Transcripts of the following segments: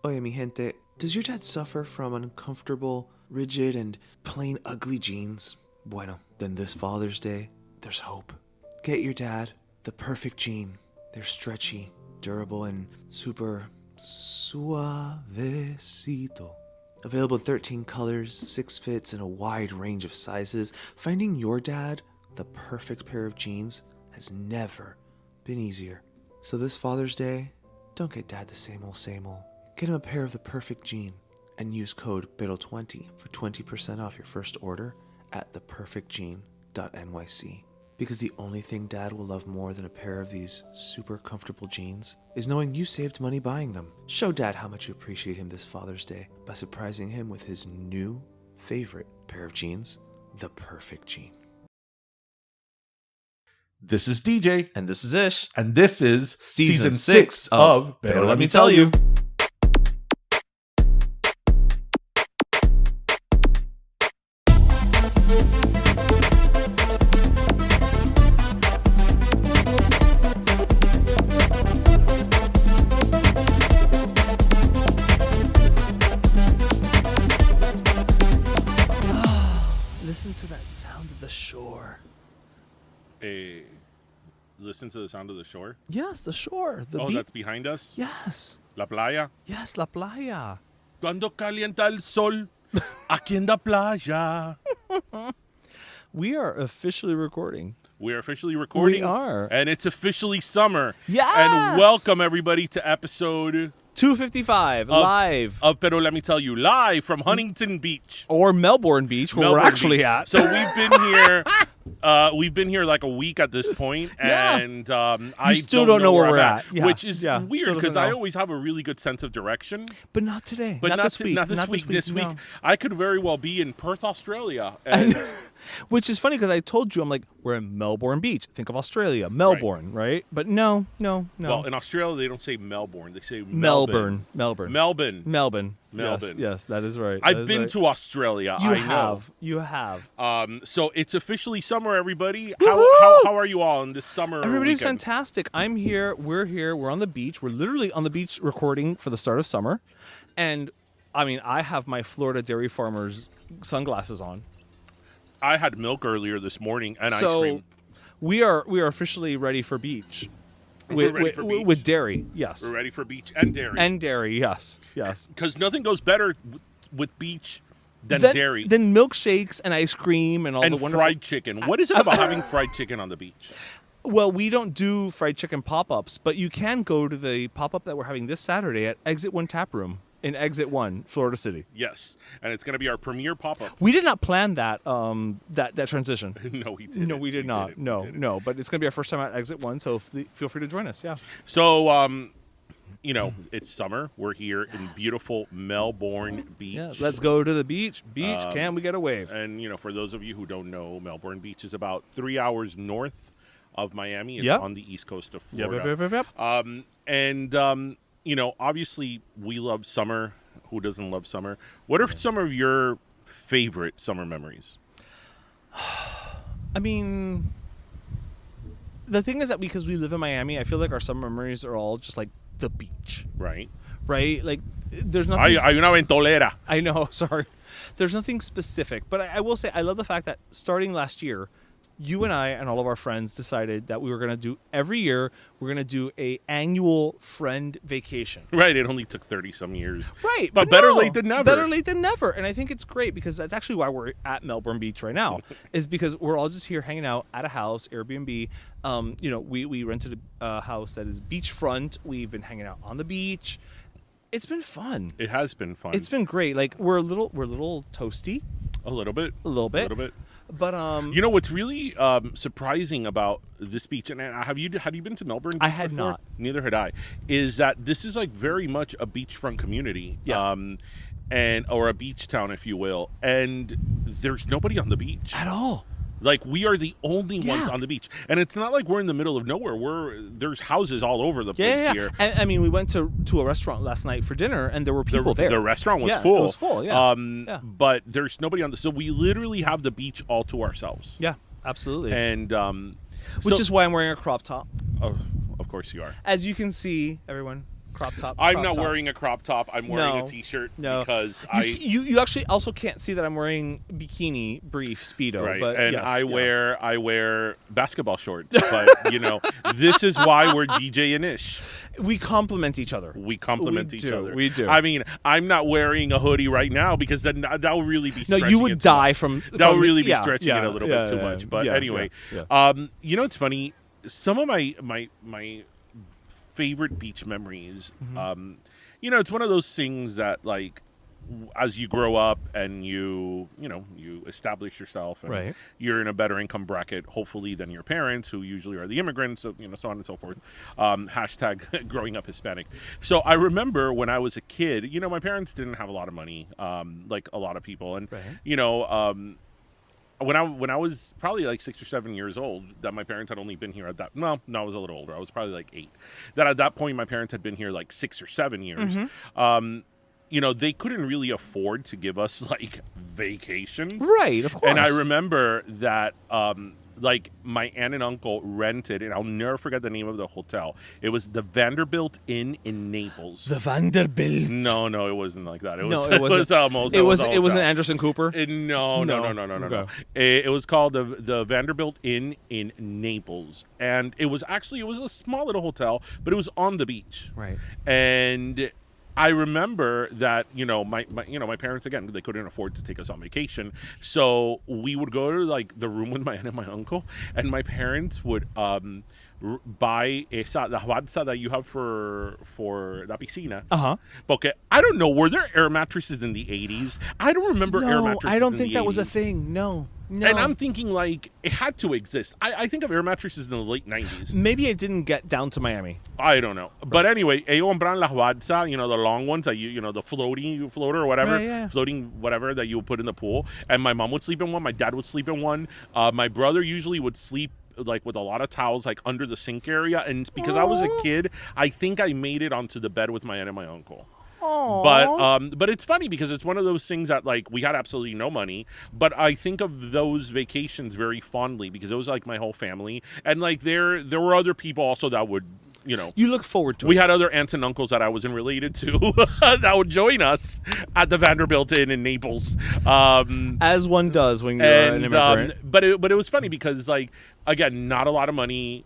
Oye, mi gente, does your dad suffer from uncomfortable, rigid, and plain ugly jeans? Bueno, then this Father's Day, there's hope. Get your dad the perfect jean. They're stretchy, durable, and super suavecito. Available in 13 colors, 6 fits, and a wide range of sizes, finding your dad the perfect pair of jeans has never been easier. So this Father's Day, don't get dad the same old. Get him a pair of the perfect jean and use code BITTLE20 for 20% off your first order at theperfectjean.nyc. Because the only thing dad will love more than a pair of these super comfortable jeans is knowing you saved money buying them. Show dad how much you appreciate him this Father's Day by surprising him with his new favorite pair of jeans, the perfect jean. This is DJ. And this is Ish. And this is Season 6 of Pero Let Me Tell You. Listen to that sound of the shore. Listen to the sound of the shore. Yes, the shore. The beach. That's behind us? Yes. La playa. Yes, la playa. Cuando calienta el sol, aquí en la playa. We are officially recording. We are officially recording. We are. And it's officially summer. Yes. And welcome, everybody, to episode 255 live. Of Pero Let Me Tell You, live from Huntington Beach. Or Melbourne Beach, where we're actually at. So we've been here. We've been here like a week at this point, and I still don't know where we're at. Yeah. Which is weird because I always have a really good sense of direction. But not today. But not this week. Not this week. This week, I could very well be in Perth, Australia. And which is funny because I told you, I'm like, we're in Melbourne Beach. Think of Australia, Melbourne, right? But no. Well, in Australia, they don't say Melbourne. They say Melbourne. Yes, that is right. I've been to Australia. You have. So it's officially summer, everybody. How are you all in this summer? Everybody's weekend? fantastic. I'm here. We're here. We're on the beach. We're literally on the beach recording for the start of summer. And I mean, I have my Florida Dairy Farmers sunglasses on. I had milk earlier this morning and ice So cream. we are with ready for beach. With dairy, yes. We're ready for beach and dairy. And dairy, yes. Because nothing goes better with beach than dairy. Than milkshakes and ice cream and all the wonderful... fried chicken. What is it about having fried chicken on the beach? Well, we don't do fried chicken pop-ups, but you can go to the pop-up that we're having this Saturday at Exit 1 Tap Room in Exit 1, Florida City. Yes, and it's going to be our premiere pop-up. We did not plan that that transition. No, we didn't. No, we did not. No, but it's going to be our first time at Exit 1, so feel free to join us, yeah. So, it's summer. We're here in beautiful Melbourne Beach. Yeah, let's go to the beach. Can we get a wave? And, for those of you who don't know, Melbourne Beach is about 3 hours north of Miami. It's on the east coast of Florida. Yep. Obviously we love summer. Who doesn't love summer? What are some of your favorite summer memories? I mean, the thing is that because we live in Miami, I feel like our summer memories are all just like the beach. Right. Like, there's nothing... Hay una ventolera. I know, sorry. There's nothing specific. But I will say, I love the fact that starting last year, you and I and all of our friends decided that we were going to do every year, we're going to do a annual friend vacation. Right. It only took 30-some years. Right. But better late than never. Better late than never. And I think it's great because that's actually why we're at Melbourne Beach right now is because we're all just here hanging out at a house, Airbnb. We rented a house that is beachfront. We've been hanging out on the beach. It's been fun. It has been fun. It's been great. Like we're a little toasty. A little bit. But what's really surprising about this beach, and had you been to Melbourne Beach I had before? not. Neither had I. Is that this is like very much a beachfront community, or a beach town, if you will, and there's nobody on the beach at all. Like we are the only ones on the beach, and it's not like we're in the middle of nowhere. There's houses all over the place here. And I mean, we went to a restaurant last night for dinner, and there were people there. The restaurant was full. It was full. Yeah. But there's nobody on the. So we literally have the beach all to ourselves. Yeah, absolutely. And which is why I'm wearing a crop top. Oh, of course you are. As you can see, everyone, Crop top. I'm not wearing a crop top. I'm wearing a t-shirt because you actually also can't see that I'm wearing bikini brief Speedo. Right, but and yes, I wear basketball shorts. But this is why we're DJ and Ish. We complement each other. We complement each other. We do. I mean, I'm not wearing a hoodie right now because then that would really be stretching you would die from that would really be stretching it a little bit too much. But anyway, it's funny. Some of my favorite beach memories. It's one of those things that like as you grow up and you establish yourself and you're in a better income bracket, hopefully, than your parents, who usually are the immigrants, so on and so forth. Hashtag growing up Hispanic. So I remember when I was a kid, my parents didn't have a lot of money, like a lot of people. And, when I was probably like 6 or 7 years old, that my parents had only been here at that. No, I was a little older. I was probably like 8. That at that point, my parents had been here like 6 or 7 years. They couldn't really afford to give us like vacations. Right, of course. And I remember that like my aunt and uncle rented, and I'll never forget the name of the hotel. It was the Vanderbilt Inn in Naples. The Vanderbilt. No, it wasn't like that. It wasn't Anderson Cooper. No. It was called the Vanderbilt Inn in Naples, and it was a small little hotel, but it was on the beach. Right. And I remember that, my parents, again, they couldn't afford to take us on vacation. So we would go to like the room with my aunt and my uncle, and my parents would buy la balsa that you have for la piscina. Porque I don't know, were there air mattresses in the 80s? I don't remember air mattresses in the 80s. I don't think that was a thing. No. And I'm thinking like it had to exist. I think of air mattresses in the late 90s. Maybe it didn't get down to Miami. I don't know. Right. But anyway, ellos compran las balsa, the long ones that the floater or whatever, floating whatever that you would put in the pool. And my mom would sleep in one. My dad would sleep in one. My brother usually would sleep like with a lot of towels like under the sink area. And because I was a kid, I think I made it onto the bed with my aunt and my uncle. But it's funny because it's one of those things that like we had absolutely no money, but I think of those vacations very fondly because it was like my whole family, and like there were other people also that would you look forward to it. We had other aunts and uncles that I wasn't related to that would join us at the Vanderbilt Inn in Naples, as one does when you're an immigrant. But it was funny because like again, not a lot of money.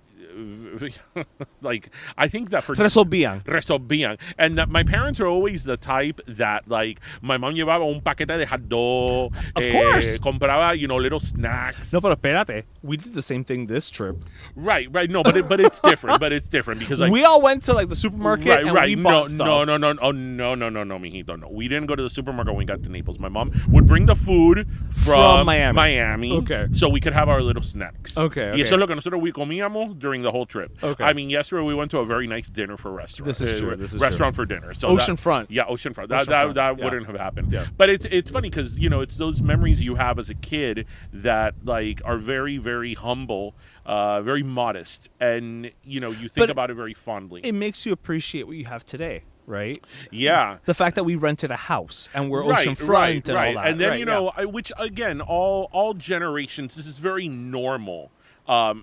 Like I think that for resolvían, and that my parents are always the type that like my mom llevaba un paquete de hot dog, of course, compraba little snacks. No, pero espérate, we did the same thing this trip. Right, no, but it's different. But it's different because like we all went to like the supermarket and we bought stuff. No, mijito, no. We didn't go to the supermarket when we got to Naples. My mom would bring the food from Miami, okay, so we could have our little snacks. Okay. Y eso es lo que nosotros we comíamos during the whole trip. Okay. I mean, yesterday we went to a very nice dinner for restaurant. This is true. Restaurant for dinner. So oceanfront. Oceanfront. That wouldn't have happened. Yeah. But it's funny because it's those memories you have as a kid that like are very, very humble, very modest, and you think about it very fondly. It makes you appreciate what you have today. Right? Yeah. The fact that we rented a house and we're oceanfront and all that. And then, which again, all generations, this is very normal.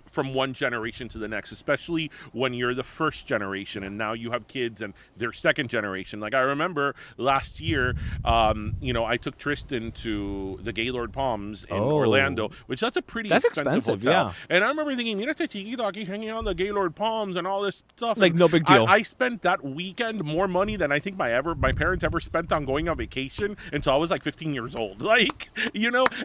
From one generation to the next, especially when you're the first generation and now you have kids and they're second generation. Like I remember last year, I took Tristan to the Gaylord Palms in Orlando, which that's a pretty expensive hotel. Yeah. And I remember thinking, mira este chiquito aquí hanging out on the Gaylord Palms and all this stuff. Like no big deal. I spent that weekend more money than I think my parents ever spent on going on vacation until I was like 15 years old. Like,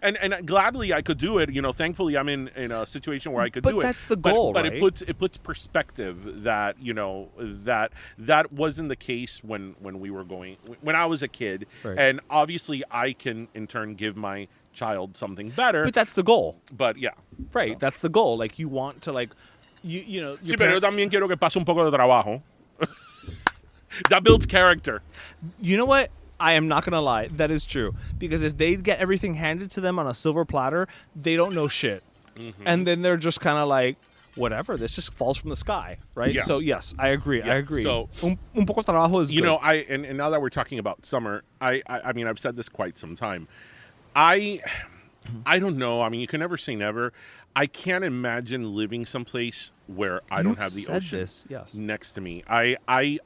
and gladly I could do it. Thankfully I'm in a situation where I could do it. But that's the goal, but right? it puts perspective that that wasn't the case when I was a kid, right. And obviously I can in turn give my child something better. But that's the goal. But yeah, right. So. That's the goal. Like you want to like Sí, pero yo también quiero que pase un poco de trabajo. That builds character. You know what? I am not going to lie. That is true. Because if they get everything handed to them on a silver platter, they don't know shit. Mm-hmm. And then they're just kind of like, whatever, this just falls from the sky, right? Yeah. So, yes, I agree. Yeah. I agree. So, un poco de trabajo is good. And now that we're talking about summer, I mean, I've said this quite some time. I don't know. I mean, you can never say never. I can't imagine living someplace where I don't have the said ocean this, yes. next to me. I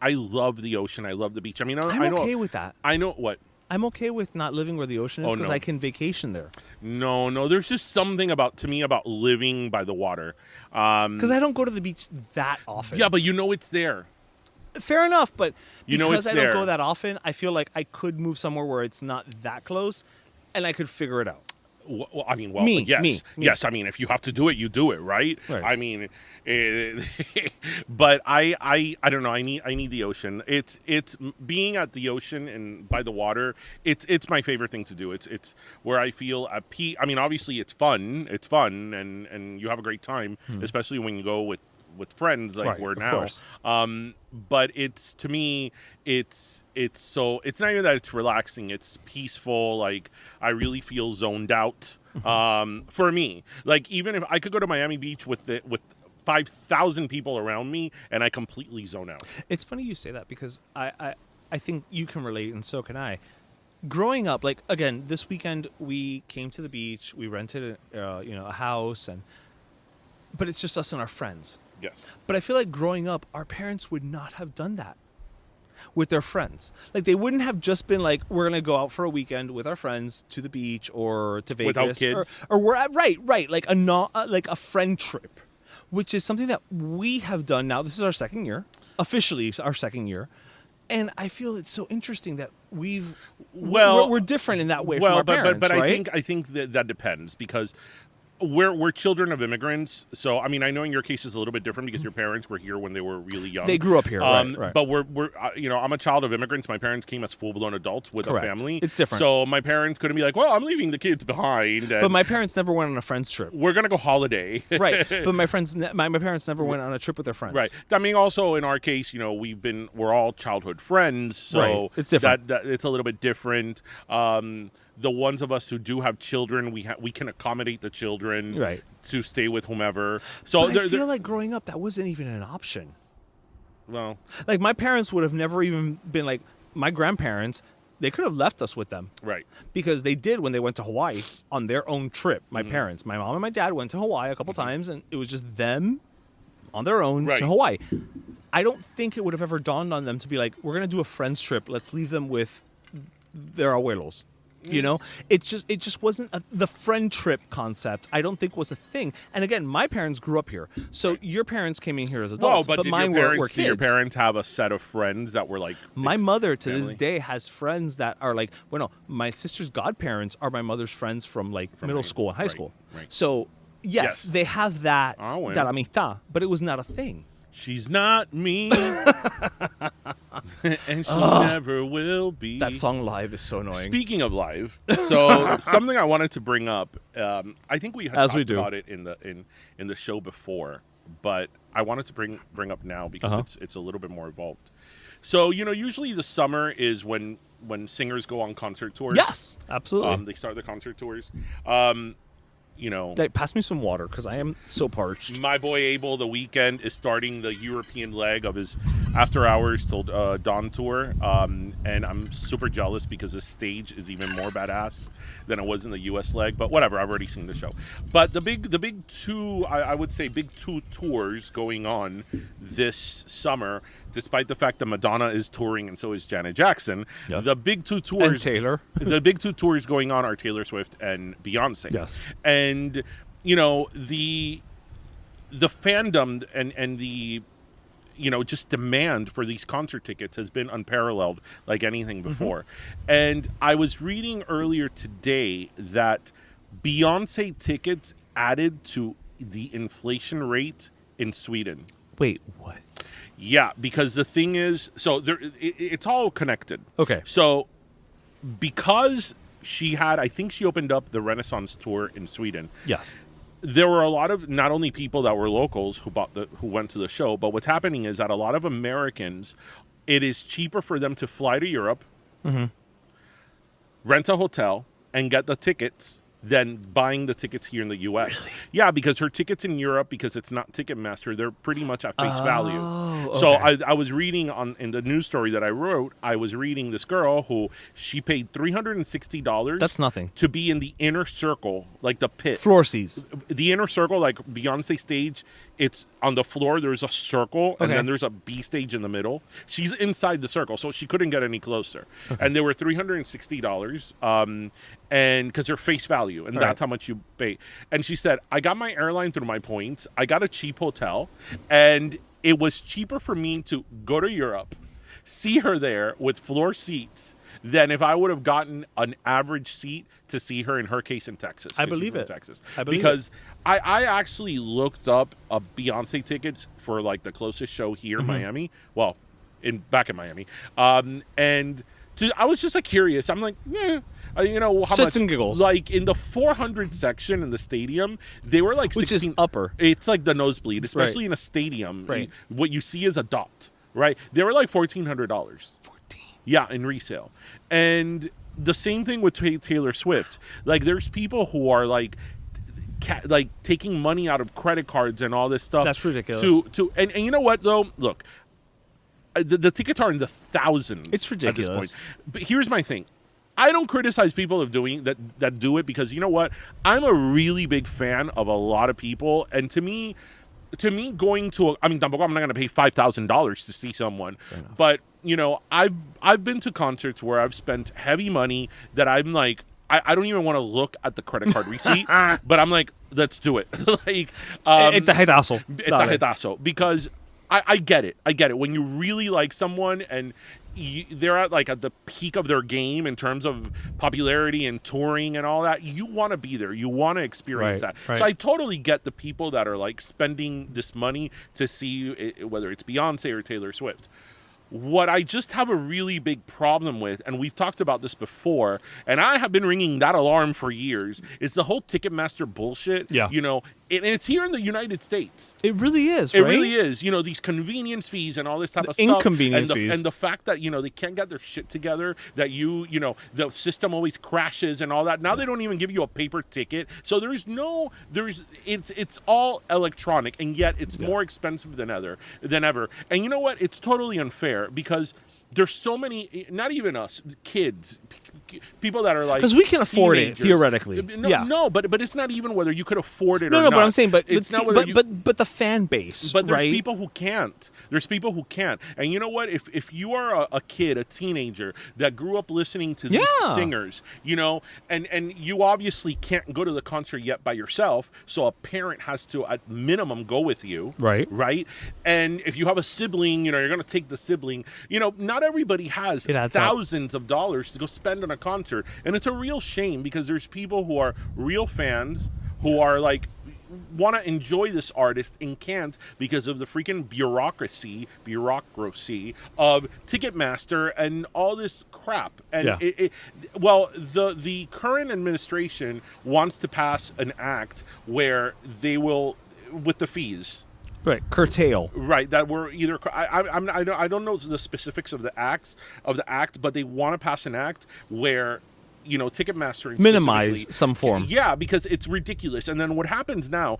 love the ocean. I love the beach. I mean, I'm I know, okay with that. I know what. I'm okay with not living where the ocean is because no. I can vacation there. No. There's just something about living by the water. Because I don't go to the beach that often. Yeah, but you know it's there. Fair enough, but You know because it's I don't there. go that often, I feel like I could move somewhere where it's not that close, and I could figure it out. Well, I mean, Me. yes. I mean, if you have to do it, you do it, right? Right. I mean, but I don't know. I need the ocean. It's being at the ocean and by the water. It's my favorite thing to do. It's where I feel at peace. I mean, obviously, it's fun. It's fun, and you have a great time, especially when you go with friends like Right, we're of now. course. But it's, to me, it's not even that it's relaxing, it's peaceful. Like, I really feel zoned out. For me, like, even if I could go to Miami Beach with 5,000 people around me and I completely zone out. It's funny you say that because I think you can relate, and so can I. Growing up, like, again, this weekend we came to the beach, we rented a house, but it's just us and our friends. Yes. But I feel like growing up, our parents would not have done that with their friends. Like, they wouldn't have just been like, we're going to go out for a weekend with our friends to the beach or to Vegas. Without kids. Or we're at, right. Like a friend trip, which is something that we have done now. This is our second year, officially our second year. And I feel it's so interesting that we're different in that way from our parents, but right? I think that depends, because we're children of immigrants. So, I mean, I know in your case it's a little bit different because your parents were here when they were really young. They grew up here, right. But we're I'm a child of immigrants. My parents came as full-blown adults with Correct. a family. It's different. So my parents couldn't be like, well, I'm leaving the kids behind. But my parents never went on a friend's trip. We're going to go holiday. Right. But my parents never went on a trip with their friends. Right. I mean, also in our case, we're all childhood friends. So right. It's different. That it's a little bit different. The ones of us who do have children, we can accommodate the children right. to stay with whomever. So but I feel like growing up, that wasn't even an option. Well, like, my parents would have never even been like, my grandparents, they could have left us with them. right. Because they did when they went to Hawaii on their own trip. My parents, my mom and my dad went to Hawaii a couple times, and it was just them on their own Right. to Hawaii. I don't think it would have ever dawned on them to be like, we're going to do a friend's trip. Let's leave them with their abuelos. It just wasn't the friend trip concept. I don't think was a thing. And again, my parents grew up here, so your parents came in here as adults. But mine did were kids. your parents have a set of friends that were like? My mother to this family? day has friends that are like, my sister's godparents are my mother's friends from middle school and high school. Right. So yes, they have that bueno. that amistad, but it was not a thing. She's not me, and she never will be. That song live is so annoying. Speaking of live, so something I wanted to bring up. I think we had talked about it in the show before, but I wanted to bring up now because it's a little bit more involved. So usually the summer is when singers go on concert tours. Yes, absolutely. They start the concert tours. Hey, pass me some water because I am so parched. My boy Abel, the weekend, is starting the European leg of his After Hours Till Dawn tour, and I'm super jealous because the stage is even more badass than it was in the U.S. leg. But whatever, I've already seen the show. But the big two, I would say, big two tours going on this summer, despite the fact that Madonna is touring and so is Janet Jackson. Yep. The big two tours, And Taylor. the big two tours going on are Taylor Swift and Beyonce. Yes. And the fandom and the just demand for these concert tickets has been unparalleled like anything before. And I was reading earlier today that Beyonce tickets added to the inflation rate in Sweden. Wait, what? Yeah, because the thing is, so it's all connected. Okay. So because I think she opened up the Renaissance tour in Sweden. Yes. There were a lot of not only people that were locals who went to the show, but what's happening is that a lot of Americans, it is cheaper for them to fly to Europe, rent a hotel, and get the tickets than buying the tickets here in the U.S. Really? Yeah, because her tickets in Europe, because it's not Ticketmaster, they're pretty much at face value. Okay. So I was reading in the news story that I wrote, I was reading this girl who she paid $360. That's nothing. To be in the inner circle, like the pit. Floor seats. The inner circle, like Beyonce stage, it's on the floor. There's a circle, and then there's a B stage in the middle. She's inside the circle, so she couldn't get any closer. And they were $360, and because they're face value, and that's how much you pay. And she said, I got my airline through my points. I got a cheap hotel, and it was cheaper for me to go to Europe, see her there with floor seats, than if I would have gotten an average seat to see her, in her case, in Texas. I believe it. Texas. I believe because I actually looked up Beyonce tickets for like the closest show here in Miami. Well, back in Miami. And I was just like curious. I'm like, yeah. You know how Shits much? and giggles. Like in the 400 section in the stadium, they were like 16. Which is upper. It's like the nosebleed, especially in a stadium. Right. What you see is a dot, right? They were like $1,400. Yeah, in resale. And the same thing with Taylor Swift. Like, there's people who are like taking money out of credit cards and all this stuff. That's ridiculous. And you know what though? Look, the tickets are in the thousands. It's ridiculous. At this point. But here's my thing. I don't criticize people of doing that do it, because you know what? I'm a really big fan of a lot of people, and to me, going to I'm not going to pay $5,000 to see someone, but you know, I've been to concerts where I've spent heavy money that I'm like, I don't even want to look at the credit card receipt, but I'm like, let's do it. Like, Itahedazo. Because I get it. I get it. When you really like someone and they're at the peak of their game in terms of popularity and touring and all that, you want to be there. You want to experience that. Right. So I totally get the people that are like spending this money to see whether it's Beyonce or Taylor Swift. What I just have a really big problem with, and we've talked about this before, and I have been ringing that alarm for years, is the whole Ticketmaster bullshit. Yeah. You know, and it's here in the United States. It really is, It right? really is. You know, these convenience fees and all this type of stuff. Inconvenience fees. And the fact that, you know, they can't get their shit together, that you know, the system always crashes and all that. Now they don't even give you a paper ticket. So it's all electronic, and yet it's more expensive than ever. And you know what? It's totally unfair, because there's so many, not even us, kids, people that are like, because we can afford teenagers. it theoretically. No, but it's not even whether you could afford it or No, not. but I'm saying, but the fan base, but there's right? people who can't. And you know what? If you are a kid, a teenager that grew up listening to these singers, you know, and you obviously can't go to the concert yet by yourself, so a parent has to at minimum go with you, right? And if you have a sibling, you know, you're going to take the sibling. You know, not everybody has thousands of dollars to go spend on a concert, and it's a real shame, because there's people who are real fans who are like, want to enjoy this artist and can't because of the freaking bureaucracy of Ticketmaster and all this crap. And the current administration wants to pass an act where they will, with the fees. Right, curtail. Right, that we're either I don't know the specifics of the act, but they want to pass an act where, you know, Ticketmaster minimize some form. Yeah, because it's ridiculous. And then what happens now?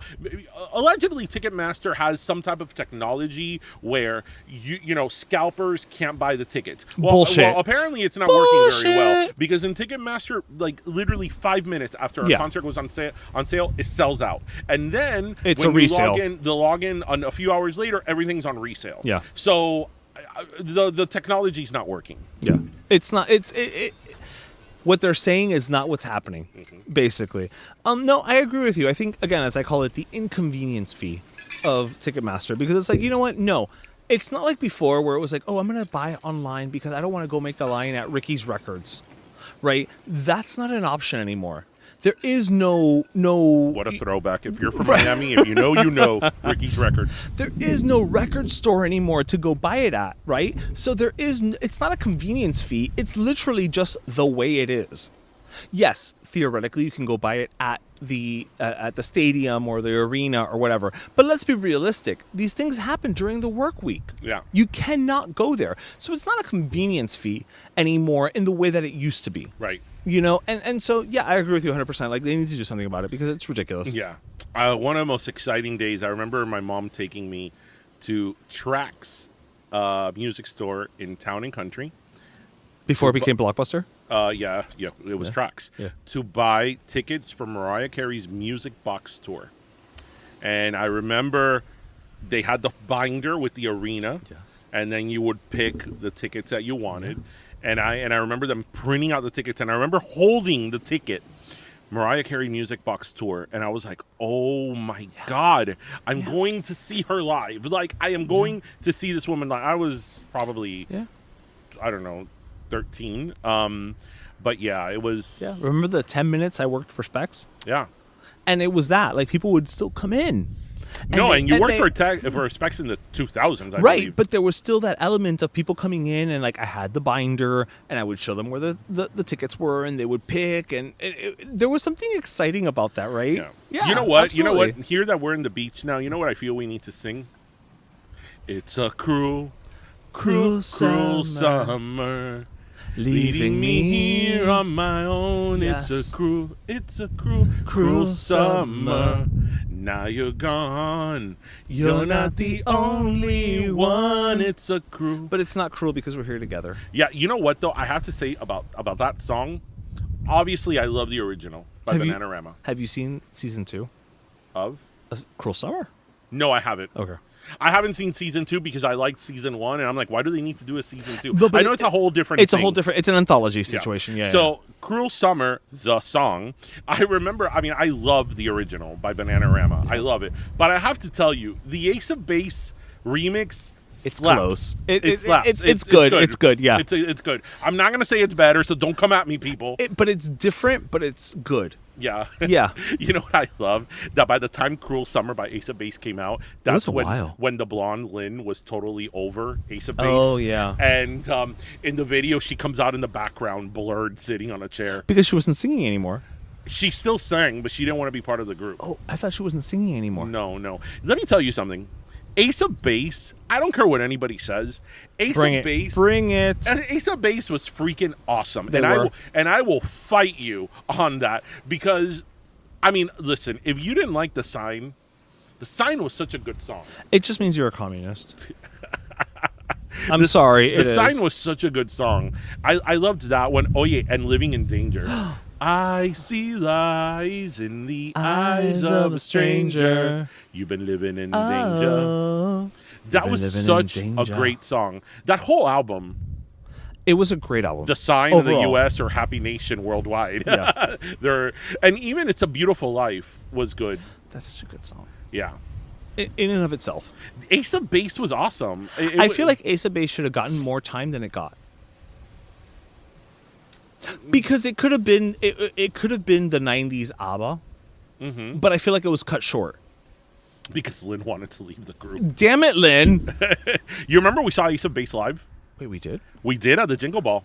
Allegedly, Ticketmaster has some type of technology where you know, scalpers can't buy the tickets. Bullshit. Well, apparently it's not working very well, because in Ticketmaster, like literally 5 minutes after a concert goes on sale, it sells out, and then it's when a resale. The login on a few hours later, everything's on resale. Yeah. So the technology's not working. Yeah, it's not. What they're saying is not what's happening, basically. No, I agree with you. I think, again, as I call it, the inconvenience fee of Ticketmaster, because it's like, you know what? No, it's not like before where it was like, oh, I'm going to buy it online because I don't want to go make the line at Ricky's Records, right? That's not an option anymore. There is no. What a throwback! If you're from Miami, if you know Ricky's Record. There is no record store anymore to go buy it at, right? So it's not a convenience fee. It's literally just the way it is. Yes, theoretically, you can go buy it at the stadium or the arena or whatever. But let's be realistic. These things happen during the work week. Yeah. You cannot go there. So it's not a convenience fee anymore in the way that it used to be. Right. You know, and so, yeah, I agree with you 100%. Like, they need to do something about it because it's ridiculous. Yeah. One of the most exciting days, I remember my mom taking me to Trax music store in Town and Country. Before it became Blockbuster? Yeah, it was Trax. Yeah. To buy tickets for Mariah Carey's Music Box Tour. And I remember they had the binder with the arena. Yes. And then you would pick the tickets that you wanted. Yes. And I remember them printing out the tickets, and I remember holding the ticket, Mariah Carey Music Box Tour, and I was like, oh my God, I'm going to see her live. Like, I am going to see this woman live. I was probably, I don't know, 13. But yeah, it was. Yeah. Remember the 10 minutes I worked for Specs? Yeah. And it was that. Like, people would still come in. And you worked for Specs in the 2000s, I right, believe. but there was still that element of people coming in, and like I had the binder, and I would show them where the tickets were, and they would pick, and there was something exciting about that, right? Yeah. You know what? Absolutely. You know what? Here that we're in the beach now, you know what I feel we need to sing? It's a cruel summer. Leaving me here on my own. Yes. It's a cruel summer. Now you're gone. You're not the only one. It's a cruel. But it's not cruel because we're here together. Yeah, you know what though? I have to say about that song. Obviously, I love the original by Bananarama. Have you seen season 2 of Cruel Summer? No, I haven't. Okay. I haven't seen season 2 because I liked season 1, and I'm like, why do they need to do a season 2? But I know it's a whole different. It's a whole different. It's an anthology situation. Yeah. So, Cruel Summer, the song. I remember. I mean, I love the original by Bananarama. I love it, but I have to tell you, the Ace of Base remix. It's slaps. close. It slaps. It's good. It's good. Yeah. It's good. I'm not gonna say it's better, so don't come at me, people. But it's different. But it's good. Yeah. Yeah. You know what I love? That by the time Cruel Summer by Ace of Base came out, that's when the blonde Lynn was totally over Ace of Base. Oh, yeah. And in the video, she comes out in the background, blurred, sitting on a chair. Because she wasn't singing anymore. She still sang, but she didn't want to be part of the group. Oh, I thought she wasn't singing anymore. No. Let me tell you something. Ace of Base, I don't care what anybody says. Bring it. Ace of Base was freaking awesome. I will fight you on that because, I mean, listen, if you didn't like The Sign was such a good song. It just means you're a communist. I'm sorry. The Sign was such a good song. I loved that one. Oh, yeah, and Living in Danger. I see lies in the eyes of a stranger. You've been living in danger. That was such a great song. That whole album. It was a great album. The Sign of the U.S. or Happy Nation worldwide. Yeah. And even It's a Beautiful Life was good. That's such a good song. Yeah. In and of itself. Ace of Base was awesome. I feel like Ace of Base should have gotten more time than it got. Because it could have been the 90s ABBA, but I feel like it was cut short. Because Lynn wanted to leave the group. Damn it, Lynn! You remember we saw Ace of Base live? Wait, we did? We did at the Jingle Ball.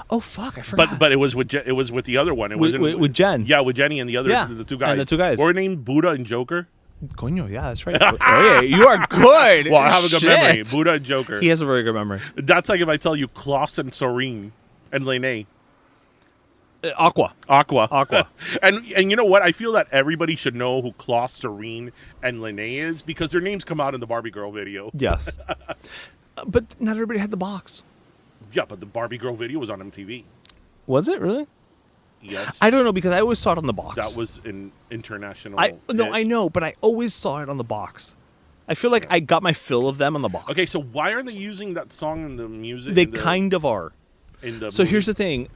Oh fuck, I forgot. But it was with the other one. It was with Jen. Yeah, with Jenny and the two guys. And the two guys. Were named Buddha and Joker. Coño, yeah, that's right. Hey, you are good. Well, I have a good memory. Buddha and Joker. He has a very good memory. That's like if I tell you Klaus and Soreen and Lene. Aqua. And you know what? I feel that everybody should know who Klaus, Serene, and Lene is because their names come out in the Barbie Girl video. Yes. But not everybody had the box. Yeah, but the Barbie Girl video was on MTV. Was it really? Yes. I don't know because I always saw it on the box. That was an international I know, but I always saw it on the box. I feel like I got my fill of them on the box. Okay, so why aren't they using that song in the music? They kind of are. So here's the thing.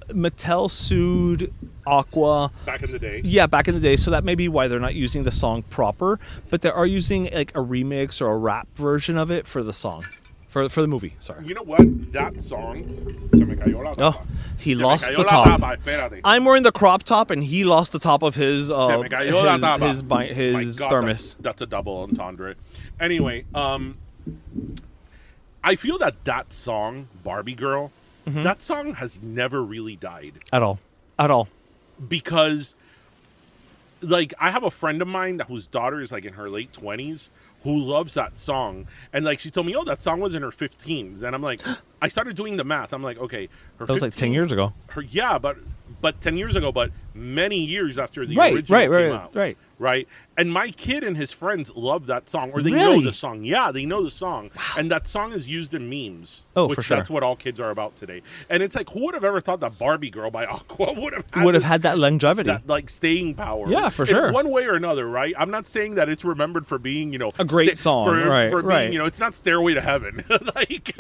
Mattel sued Aqua. Back in the day. Yeah, back in the day. So that may be why they're not using the song proper. But they are using like a remix or a rap version of it for the song. For the movie, sorry. You know what? That song... Se me cayó la tapa. Oh, he lost the top. I'm wearing the crop top and he lost the top of his his thermos. That's a double entendre. Anyway, I feel that song, Barbie Girl... Mm-hmm. That song has never really died. At all. Because, like, I have a friend of mine whose daughter is, like, in her late 20s who loves that song. And, like, she told me, that song was in her 15s. And I'm like, I started doing the math. I'm like, okay, her That was like 10 years ago. But 10 years ago, but many years after the Right, original right, came out. right. Right? And my kid and his friends love that song, or they know Really? the song. Yeah, they know the song. And that song is used in memes. Oh, which for sure. That's what all kids are about today. And it's like, who would have ever thought that Barbie Girl by Aqua would have Had that longevity. that like staying power? Yeah, for in sure. one way or another, right? I'm not saying that it's remembered for being, A great song, right, for right. being, it's not Stairway to Heaven. Like,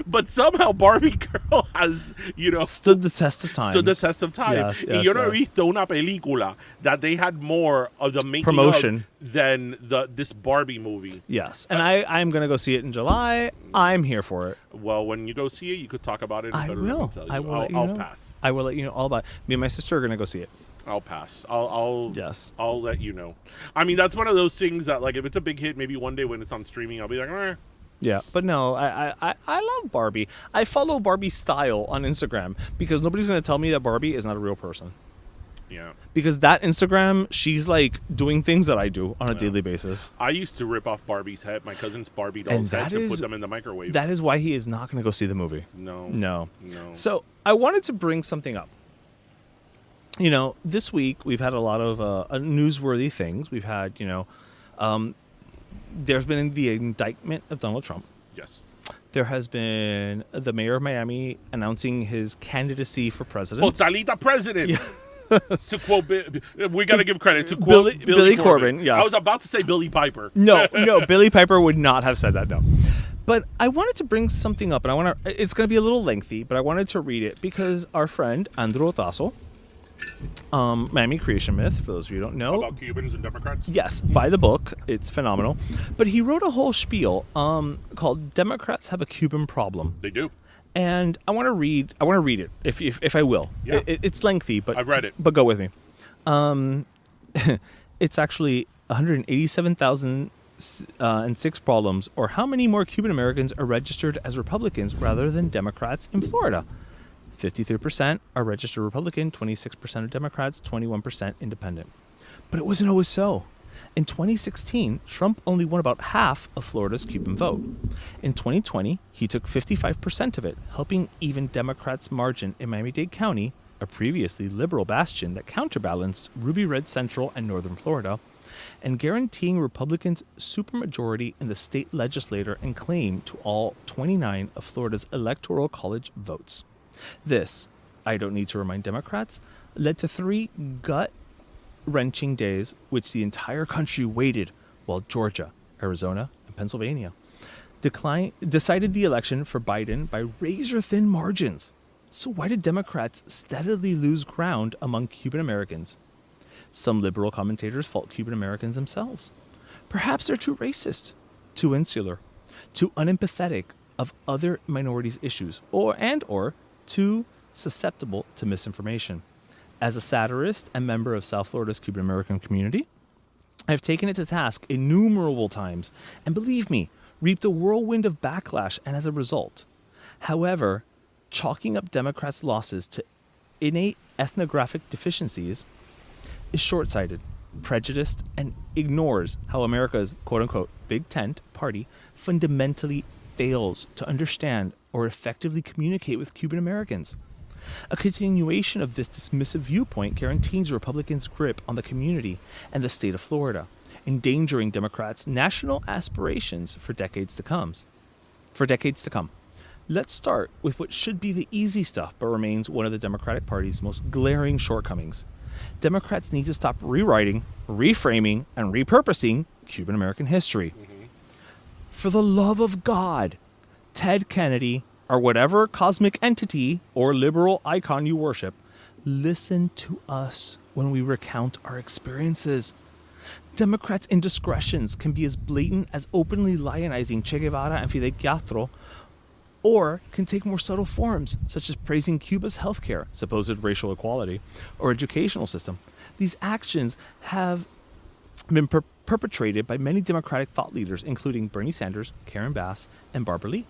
but somehow Barbie Girl has, stood the test of time. Stood the test of time. Yes, Y yo no he visto una película that they had more of the making promotion of than this Barbie movie. Yes, and I'm going to go see it in July. I'm here for it. Well, when you go see it, you could talk about it. I will. I will let you I'll know. pass. I will let you know all about it. Me and my sister are going to go see it. I'll pass. I'll Yes. I'll let you know. I mean, that's one of those things that, like, if it's a big hit, maybe one day when it's on streaming, I'll be like, eh. Yeah, but no, I love Barbie. I follow Barbie's style on Instagram because nobody's going to tell me that Barbie is not a real person. Yeah. Because that Instagram, she's like doing things that I do on a daily basis. I used to rip off Barbie's head, my cousin's Barbie And doll's that heads, and is- put them in the microwave. That is why he is not going to go see the movie. No. No. No. So I wanted to bring something up. This week we've had a lot of newsworthy things. We've had, there's been the indictment of Donald Trump. Yes. There has been the mayor of Miami announcing his candidacy for president. Potalita president. To quote, we got to give credit to quote Billy Corbin. Yes. I was about to say Billy Piper. No, Billy Piper would not have said that. No, but I wanted to bring something up, and it's going to be a little lengthy, but I wanted to read it because our friend Andrew Otazo, Miami Creation Myth, for those of you who don't know, About Cubans and Democrats. yes, buy the book. It's phenomenal. But he wrote a whole spiel called "Democrats Have a Cuban Problem." They do. And I want to read it if I will. Yeah. It's lengthy, but I've read it. But go with me. It's actually 187,006 problems, or how many more Cuban Americans are registered as Republicans rather than Democrats in Florida. 53% are registered Republican, 26% are Democrats, 21% independent. But it wasn't always so. In 2016, Trump only won about half of Florida's Cuban vote. In 2020, he took 55% of it, helping even Democrats' margin in Miami-Dade County, a previously liberal bastion that counterbalanced Ruby Red Central and Northern Florida, and guaranteeing Republicans supermajority in the state legislature and claim to all 29 of Florida's Electoral College votes. This, I don't need to remind Democrats, led to 3 gut-wrenching days which the entire country waited while Georgia, Arizona, and Pennsylvania decided the election for Biden by razor-thin margins. So why did Democrats steadily lose ground among Cuban Americans? Some liberal commentators fault Cuban Americans themselves. Perhaps they're too racist, too insular, too unempathetic of other minorities' issues, or too susceptible to misinformation. As a satirist and member of South Florida's Cuban American community, I've taken it to task innumerable times, and believe me, reaped a whirlwind of backlash, and as a result. However, chalking up Democrats' losses to innate ethnographic deficiencies is short-sighted, prejudiced, and ignores how America's quote-unquote big tent party fundamentally fails to understand or effectively communicate with Cuban Americans. A continuation of this dismissive viewpoint guarantees Republicans' grip on the community and the state of Florida, endangering Democrats' national aspirations for decades to come. Let's start with what should be the easy stuff, but remains one of the Democratic Party's most glaring shortcomings. Democrats need to stop rewriting, reframing, and repurposing Cuban American history. For the love of God, Ted Kennedy, or whatever cosmic entity or liberal icon you worship, listen to us when we recount our experiences. Democrats' indiscretions can be as blatant as openly lionizing Che Guevara and Fidel Castro, or can take more subtle forms, such as praising Cuba's healthcare, supposed racial equality, or educational system. These actions have been perpetrated by many Democratic thought leaders, including Bernie Sanders, Karen Bass, and Barbara Lee.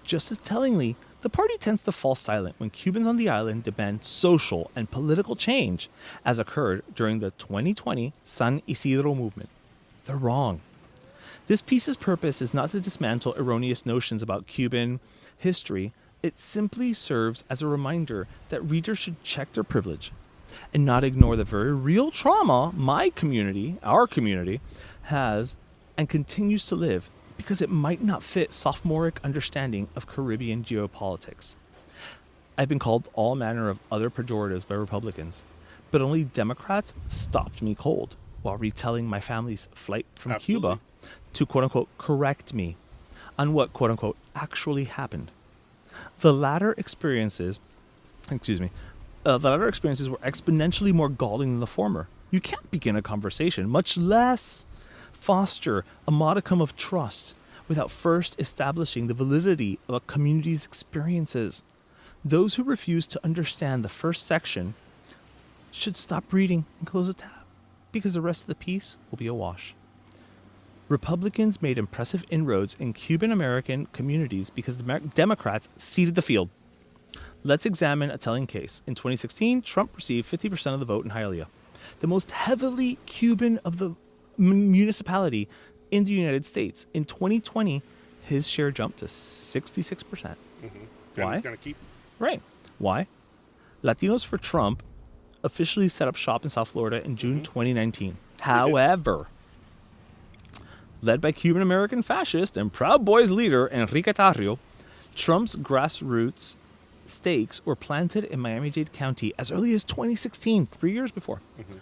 Just as tellingly, the party tends to fall silent when Cubans on the island demand social and political change, as occurred during the 2020 San Isidro movement. They're wrong. This piece's purpose is not to dismantle erroneous notions about Cuban history. It simply serves as a reminder that readers should check their privilege and not ignore the very real trauma my community, our community, has and continues to live because it might not fit sophomoric understanding of Caribbean geopolitics. I've been called all manner of other pejoratives by Republicans, but only Democrats stopped me cold while retelling my family's flight from Cuba to quote-unquote correct me on what quote-unquote actually happened. The latter experiences were exponentially more galling than the former. You can't begin a conversation, much less foster a modicum of trust, without first establishing the validity of a community's experiences. Those who refuse to understand the first section should stop reading and close the tab, because the rest of the piece will be a wash. Republicans made impressive inroads in Cuban American communities because the Democrats ceded the field. Let's examine a telling case. In 2016, Trump received 50% of the vote in Hialeah, the most heavily Cuban of the municipality in the United States. In 2020, his share jumped to 66%. Mm-hmm. Why? He's going to keep. Right. Why? Latinos for Trump officially set up shop in South Florida in June 2019. However, led by Cuban American fascist and Proud Boys leader Enrique Tarrio, Trump's grassroots stakes were planted in Miami-Dade County as early as 2016, 3 years before. Mm-hmm.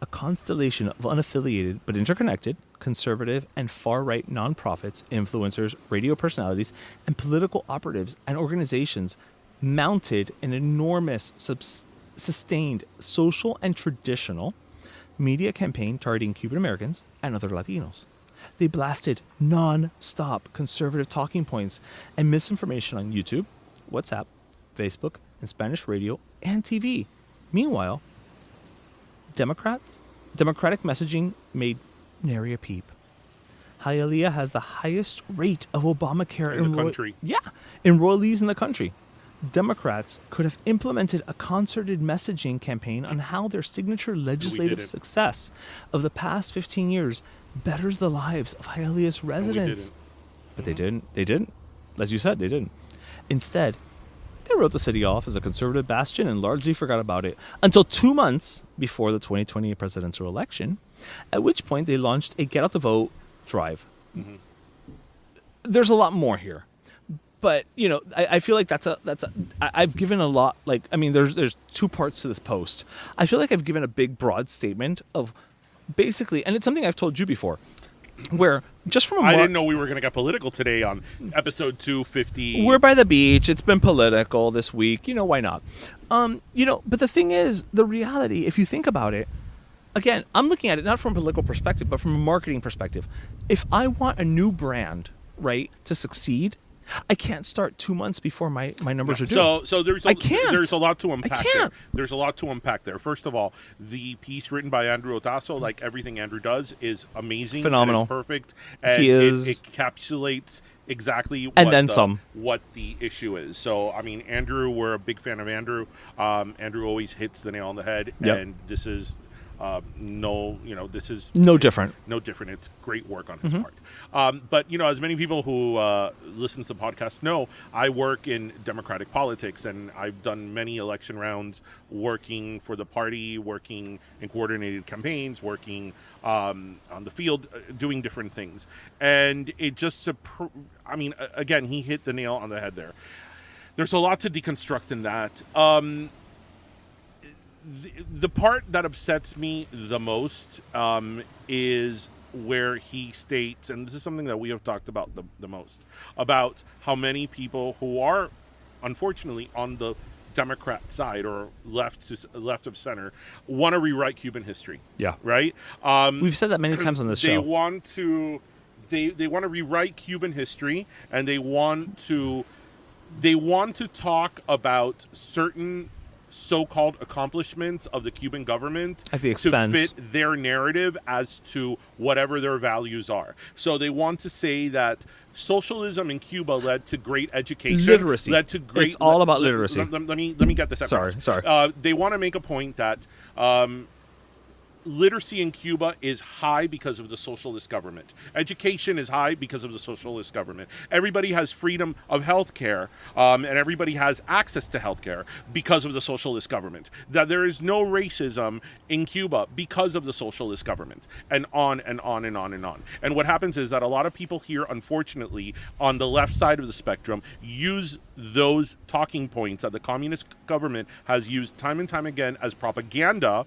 A constellation of unaffiliated but interconnected, conservative and far-right nonprofits, influencers, radio personalities, and political operatives and organizations mounted an enormous, sustained social and traditional media campaign targeting Cuban Americans and other Latinos. They blasted non-stop conservative talking points and misinformation on YouTube, WhatsApp, Facebook, and Spanish radio and TV. Meanwhile, Democratic messaging made nary a peep. Hialeah has the highest rate of Obamacare in the country. Enrollees in the country. Democrats could have implemented a concerted messaging campaign on how their signature legislative success of the past 15 years betters the lives of Hialeah's residents. But they didn't. They didn't. As you said, they didn't. Instead, they wrote the city off as a conservative bastion and largely forgot about it until 2 months before the 2020 presidential election, at which point they launched a get out the vote drive. Mm-hmm. There's a lot more here. But, you know, I feel like I've given a lot, like, I mean, there's two parts to this post. I feel like I've given a big, broad statement of basically, and it's something I've told you before, where just from I didn't know we were going to get political today on episode 250. We're by the beach. It's been political this week. You know, why not? You know, but the thing is, the reality, if you think about it, again, I'm looking at it not from a political perspective, but from a marketing perspective. If I want a new brand, right, to succeed, I can't start 2 months before my numbers are due. So there's a lot to unpack there. There's a lot to unpack there. First of all, the piece written by Andrew Otasso, like everything Andrew does, is amazing. Phenomenal. And it's perfect. And he is. It encapsulates exactly what the issue is. So, I mean, Andrew, we're a big fan of Andrew. Andrew always hits the nail on the head. Yep. And this is this is no different. No different. It's great work on his part. But, you know, as many people who listen to the podcast know, I work in Democratic politics, and I've done many election rounds working for the party, working in coordinated campaigns, working on the field, doing different things. And it just, again, he hit the nail on the head there. There's a lot to deconstruct in that. The part that upsets me the most is where he states, and this is something that we have talked about the most, about how many people who are, unfortunately, on the Democrat side or left of center want to rewrite Cuban history. Yeah. Right? We've said that many times on this show. They want to rewrite Cuban history, and they want to talk about certain so-called accomplishments of the Cuban government at the to expense. fit their narrative as to whatever their values are. So they want to say that socialism in Cuba led to great education, literacy. Led to great. It's all about literacy. Let me get this. Sorry. They want to make a point that literacy in Cuba is high because of the socialist government. Education is high because of the socialist government. Everybody has freedom of health care, and everybody has access to health care because of the socialist government. That there is no racism in Cuba because of the socialist government, and on and on and on and on. And what happens is that a lot of people here, unfortunately, on the left side of the spectrum, use those talking points that the communist government has used time and time again as propaganda.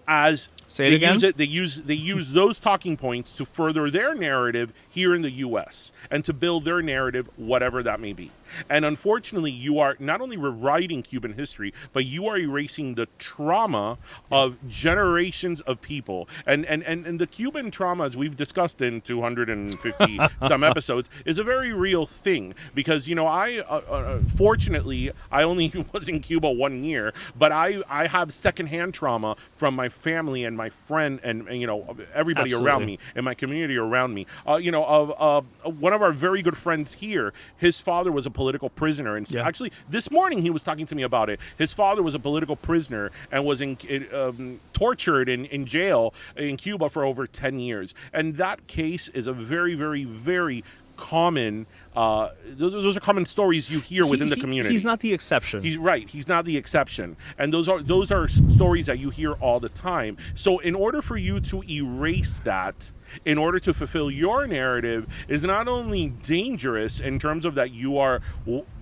As Say it again? They use those talking points to further their narrative here in the U.S. and to build their narrative, whatever that may be. And unfortunately, you are not only rewriting Cuban history, but you are erasing the trauma of generations of people. And the Cuban trauma, as we've discussed in 250 some episodes, is a very real thing. Because, I fortunately, I only was in Cuba 1 year, but I have secondhand trauma from my family and my friend and everybody Absolutely. around me and my community around me. One of our very good friends here, his father was a political prisoner, and actually this morning he was talking to me about it. His father was a political prisoner and was tortured in jail in Cuba for over 10 years, and that case is a very, very, very common. Those are common stories you hear within the community. He's not the exception. He's right. He's not the exception, and those are stories that you hear all the time. So, in order for you to erase that, in order to fulfill your narrative, is not only dangerous in terms of that you are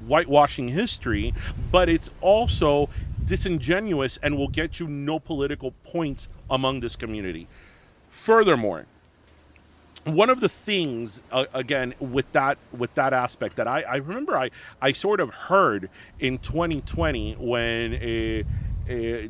whitewashing history, but it's also disingenuous and will get you no political points among this community. Furthermore, one of the things, again, with that aspect that I remember I sort of heard in 2020 when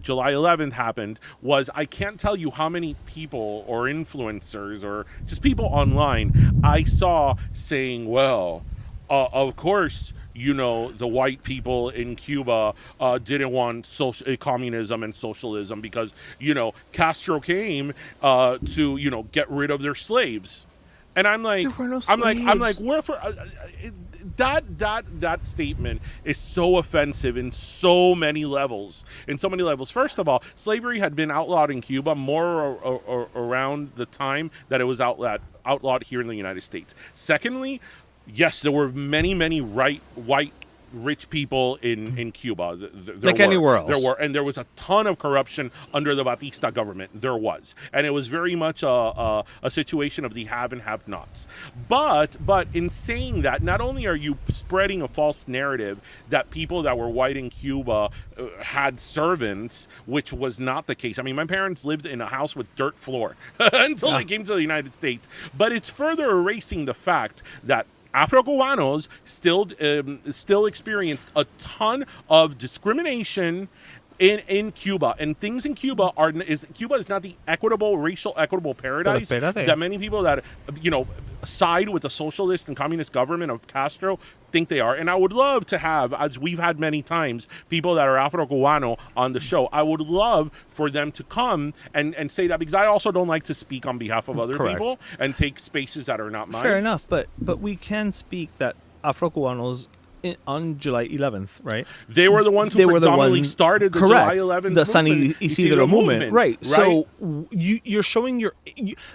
July 11th happened was, I can't tell you how many people or influencers or just people online I saw saying, well, of course, the white people in Cuba didn't want communism and socialism because, Castro came to, get rid of their slaves. And I'm like, there were no slaves. I'm like, wherefore? That statement is so offensive in so many levels. First of all, slavery had been outlawed in Cuba more around the time that it was outlawed here in the United States. Secondly, yes, there were many white rich people in Cuba. Anywhere else. There were, and there was a ton of corruption under the Batista government. There was, and it was very much a situation of the have and have-nots. But in saying that, not only are you spreading a false narrative that people that were white in Cuba had servants, which was not the case. I mean, my parents lived in a house with dirt floor until they came to the United States. But it's further erasing the fact that Afro-Cubanos still experienced a ton of discrimination in Cuba, and things in Cuba Cuba is not the racial equitable paradise that many people that side with the socialist and communist government of Castro think they are. And I would love to have, as we've had many times, people that are Afro-Cubano on the show. I would love for them to come and say that, because I also don't like to speak on behalf of other people and take spaces that are not mine. Fair enough, but we can speak that Afro-Cubanos on July 11th, right? They were the ones who predominantly started the July 11th the San Isidro movement. Right. So you're showing your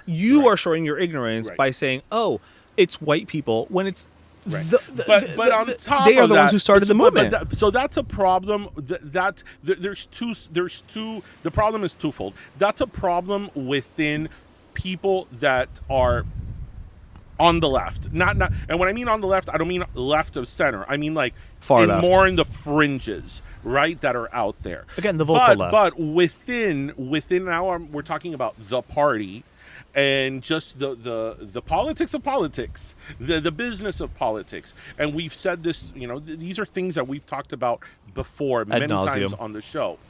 ignorance by saying, "Oh, it's white people," when it's but on top they are of the ones who started the movement. So that's a problem. There's two. The problem is twofold. That's a problem within people that are on the left, not, and when I mean on the left, I don't mean left of center. I mean like far left, more in the fringes, right, that are out there. Again, the vocal left. But within now, we're talking about the party, and just the politics of politics, the business of politics. And we've said this, these are things that we've talked about before many times on the show.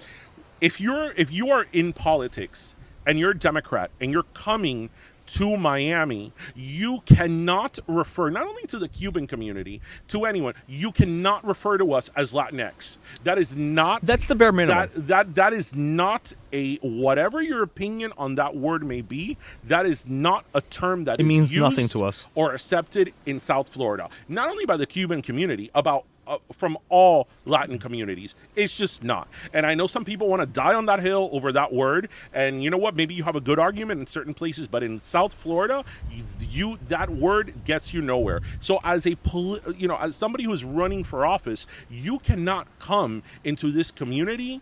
If you are in politics and you're a Democrat and you're coming to Miami, you cannot refer, not only to the Cuban community, to anyone, you cannot refer to us as Latinx. That is not... That's the bare minimum. That is not whatever your opinion on that word may be, that is not a term that it means used nothing to us or accepted in South Florida. Not only by the Cuban community, about from all Latin communities. It's just not. And I know some people want to die on that hill over that word. And you know what? Maybe you have a good argument in certain places, but in South Florida, that word gets you nowhere. So as as somebody who's running for office, you cannot come into this community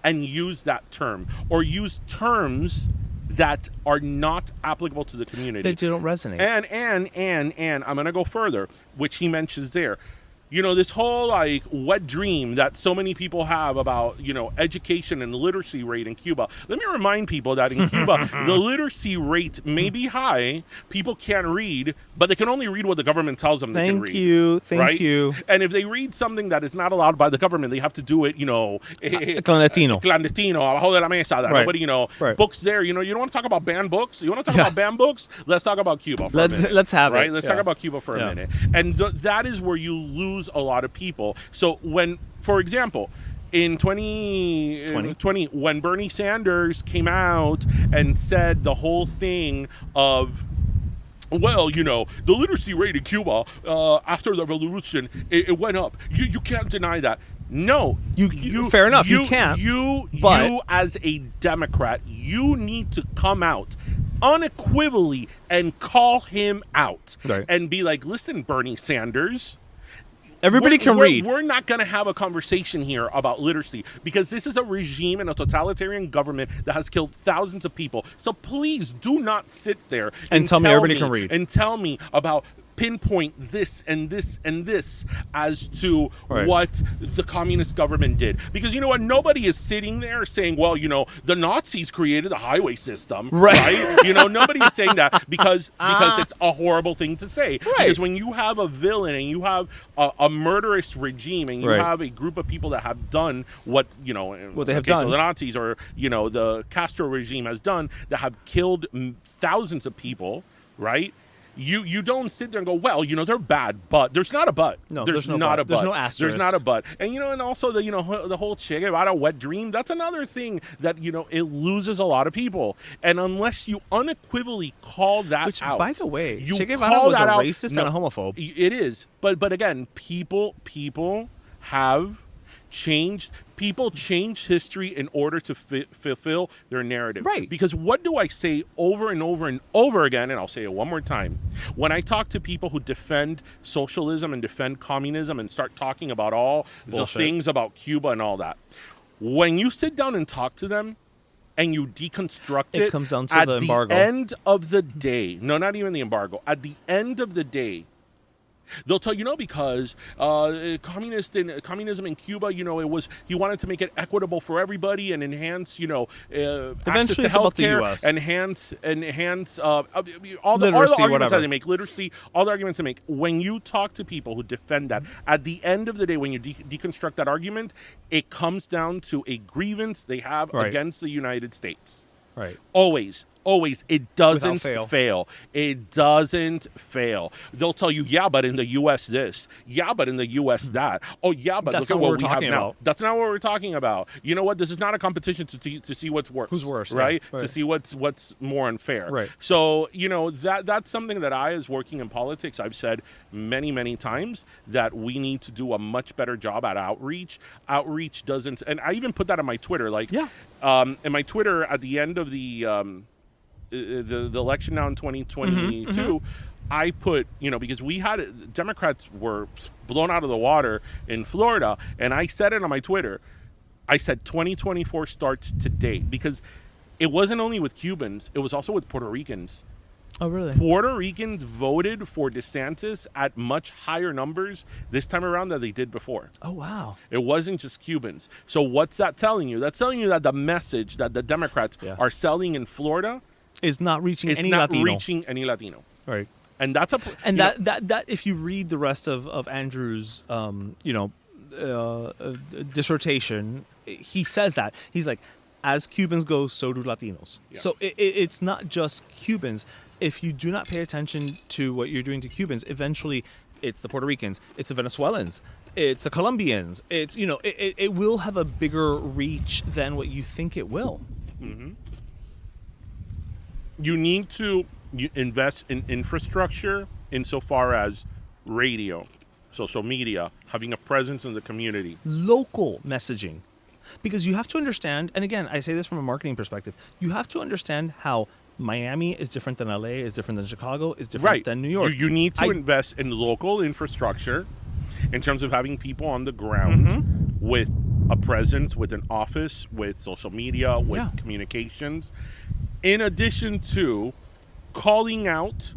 and use that term or use terms that are not applicable to the community. They don't resonate. And I'm going to go further, which he mentions there. This whole like wet dream that so many people have about, education and literacy rate in Cuba. Let me remind people that in Cuba, the literacy rate may be high. People can't read, but they can only read what the government tells them they can read. Thank you. And if they read something that is not allowed by the government, they have to do it, clandestino, abajo de la mesa. That nobody, books there. You don't want to talk about banned books. You want to talk about banned books? Let's talk about Cuba for a minute. Let's have it. Right? Let's talk about Cuba for a minute. And that is where you lose a lot of people. So when, for example, in 2020, when Bernie Sanders came out and said the whole thing of, well, the literacy rate in Cuba after the revolution, it went up. You can't deny that. No, you fair enough. You can't. You as a Democrat, you need to come out unequivocally and call him out and be like, listen, Bernie Sanders. Everybody can read. We're not going to have a conversation here about literacy because this is a regime and a totalitarian government that has killed thousands of people. So please do not sit there and tell me everybody can read. And tell me about pinpoint this and this and this as to what the communist government did. Because you know what? Nobody is sitting there saying, well, the Nazis created the highway system. Right? Nobody is saying that because it's a horrible thing to say. Right. Because when you have a villain and you have a murderous regime and you have a group of people that have done what they have done. So the Nazis or, the Castro regime has done that have killed thousands of people, right? You don't sit there and go, well, they're bad, but there's not a but. No, there's not a but. There's no asterisk. There's not a but. And and also the whole Che Guevara wet dream, that's another thing that it loses a lot of people. And unless you unequivocally call that out. By the way, Che Guevara was a racist and a homophobe. It is. But again, people have changed. People change history in order to fulfill their narrative. Right. Because what do I say over and over and over again, and I'll say it one more time, when I talk to people who defend socialism and defend communism and start talking about all the things about Cuba and all that, when you sit down and talk to them and you deconstruct it comes down to the embargo. At the end of the day, no, not even the embargo, at the end of the day, they'll tell because communism in Cuba, he wanted to make it equitable for everybody and enhance, access to healthcare, enhance all the arguments that they make, literacy, all the arguments they make. When you talk to people who defend that, at the end of the day, when you deconstruct that argument, it comes down to a grievance they have against the United States. Right. Always. It doesn't fail. It doesn't fail. They'll tell you, yeah, but in the U.S. this. Yeah, but in the U.S. that. Oh, yeah, but that's look not at what we have talking now. about. That's not what we're talking about. You know what? This is not a competition to see what's worse. Who's worse? Right? Yeah, to see what's more unfair. Right. So, that's something that as working in politics, I've said many, many times that we need to do a much better job at outreach. Outreach doesn't, and I even put that on my Twitter. In my Twitter at the end of the election now in 2022, I put, because we had Democrats were blown out of the water in Florida, and I said it on my Twitter. I said 2024 starts today because it wasn't only with Cubans, it was also with Puerto Ricans. Oh, really? Puerto Ricans voted for DeSantis at much higher numbers this time around than they did before. Oh, wow. It wasn't just Cubans. So what's that telling you? That's telling you that the message that the Democrats are selling in Florida is not reaching any Latino. Right. And that's that if you read the rest of Andrew's dissertation, he says that. He's like, as Cubans go, so do Latinos. Yeah. So it's not just Cubans. If you do not pay attention to what you're doing to Cubans, eventually it's the Puerto Ricans, it's the Venezuelans, it's the Colombians. It's it will have a bigger reach than what you think it will. Mm-hmm. You need to invest in infrastructure insofar as radio. social media, having a presence in the community. Local messaging. Because you have to understand, and again, I say this from a marketing perspective, you have to understand how Miami is different than LA, is different than Chicago, is different than New York. You need to invest in local infrastructure in terms of having people on the ground with a presence, with an office, with social media, with communications, in addition to calling out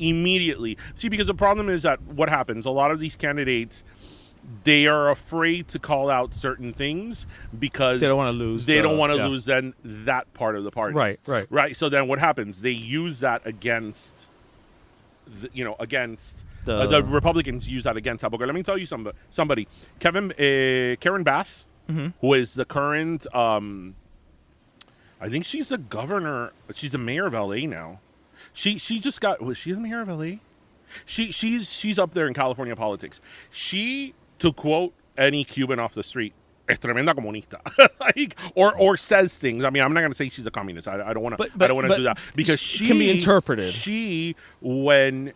immediately. See, because the problem is that what happens, a lot of these candidates, they are afraid to call out certain things because they don't want to lose. They don't want to lose then that part of the party. Right. So then what happens? They use that against, the Republicans use that against Albuquerque. Let me tell you somebody, Karen Bass, who is the current, I think she's the governor. She's the mayor of LA now. She just got. Was she the mayor of LA? She's up there in California politics. She, to quote any Cuban off the street, es tremenda comunista, or says things. I mean, I'm not going to say she's a communist. I don't want to. I don't want to do that because she can be interpreted. When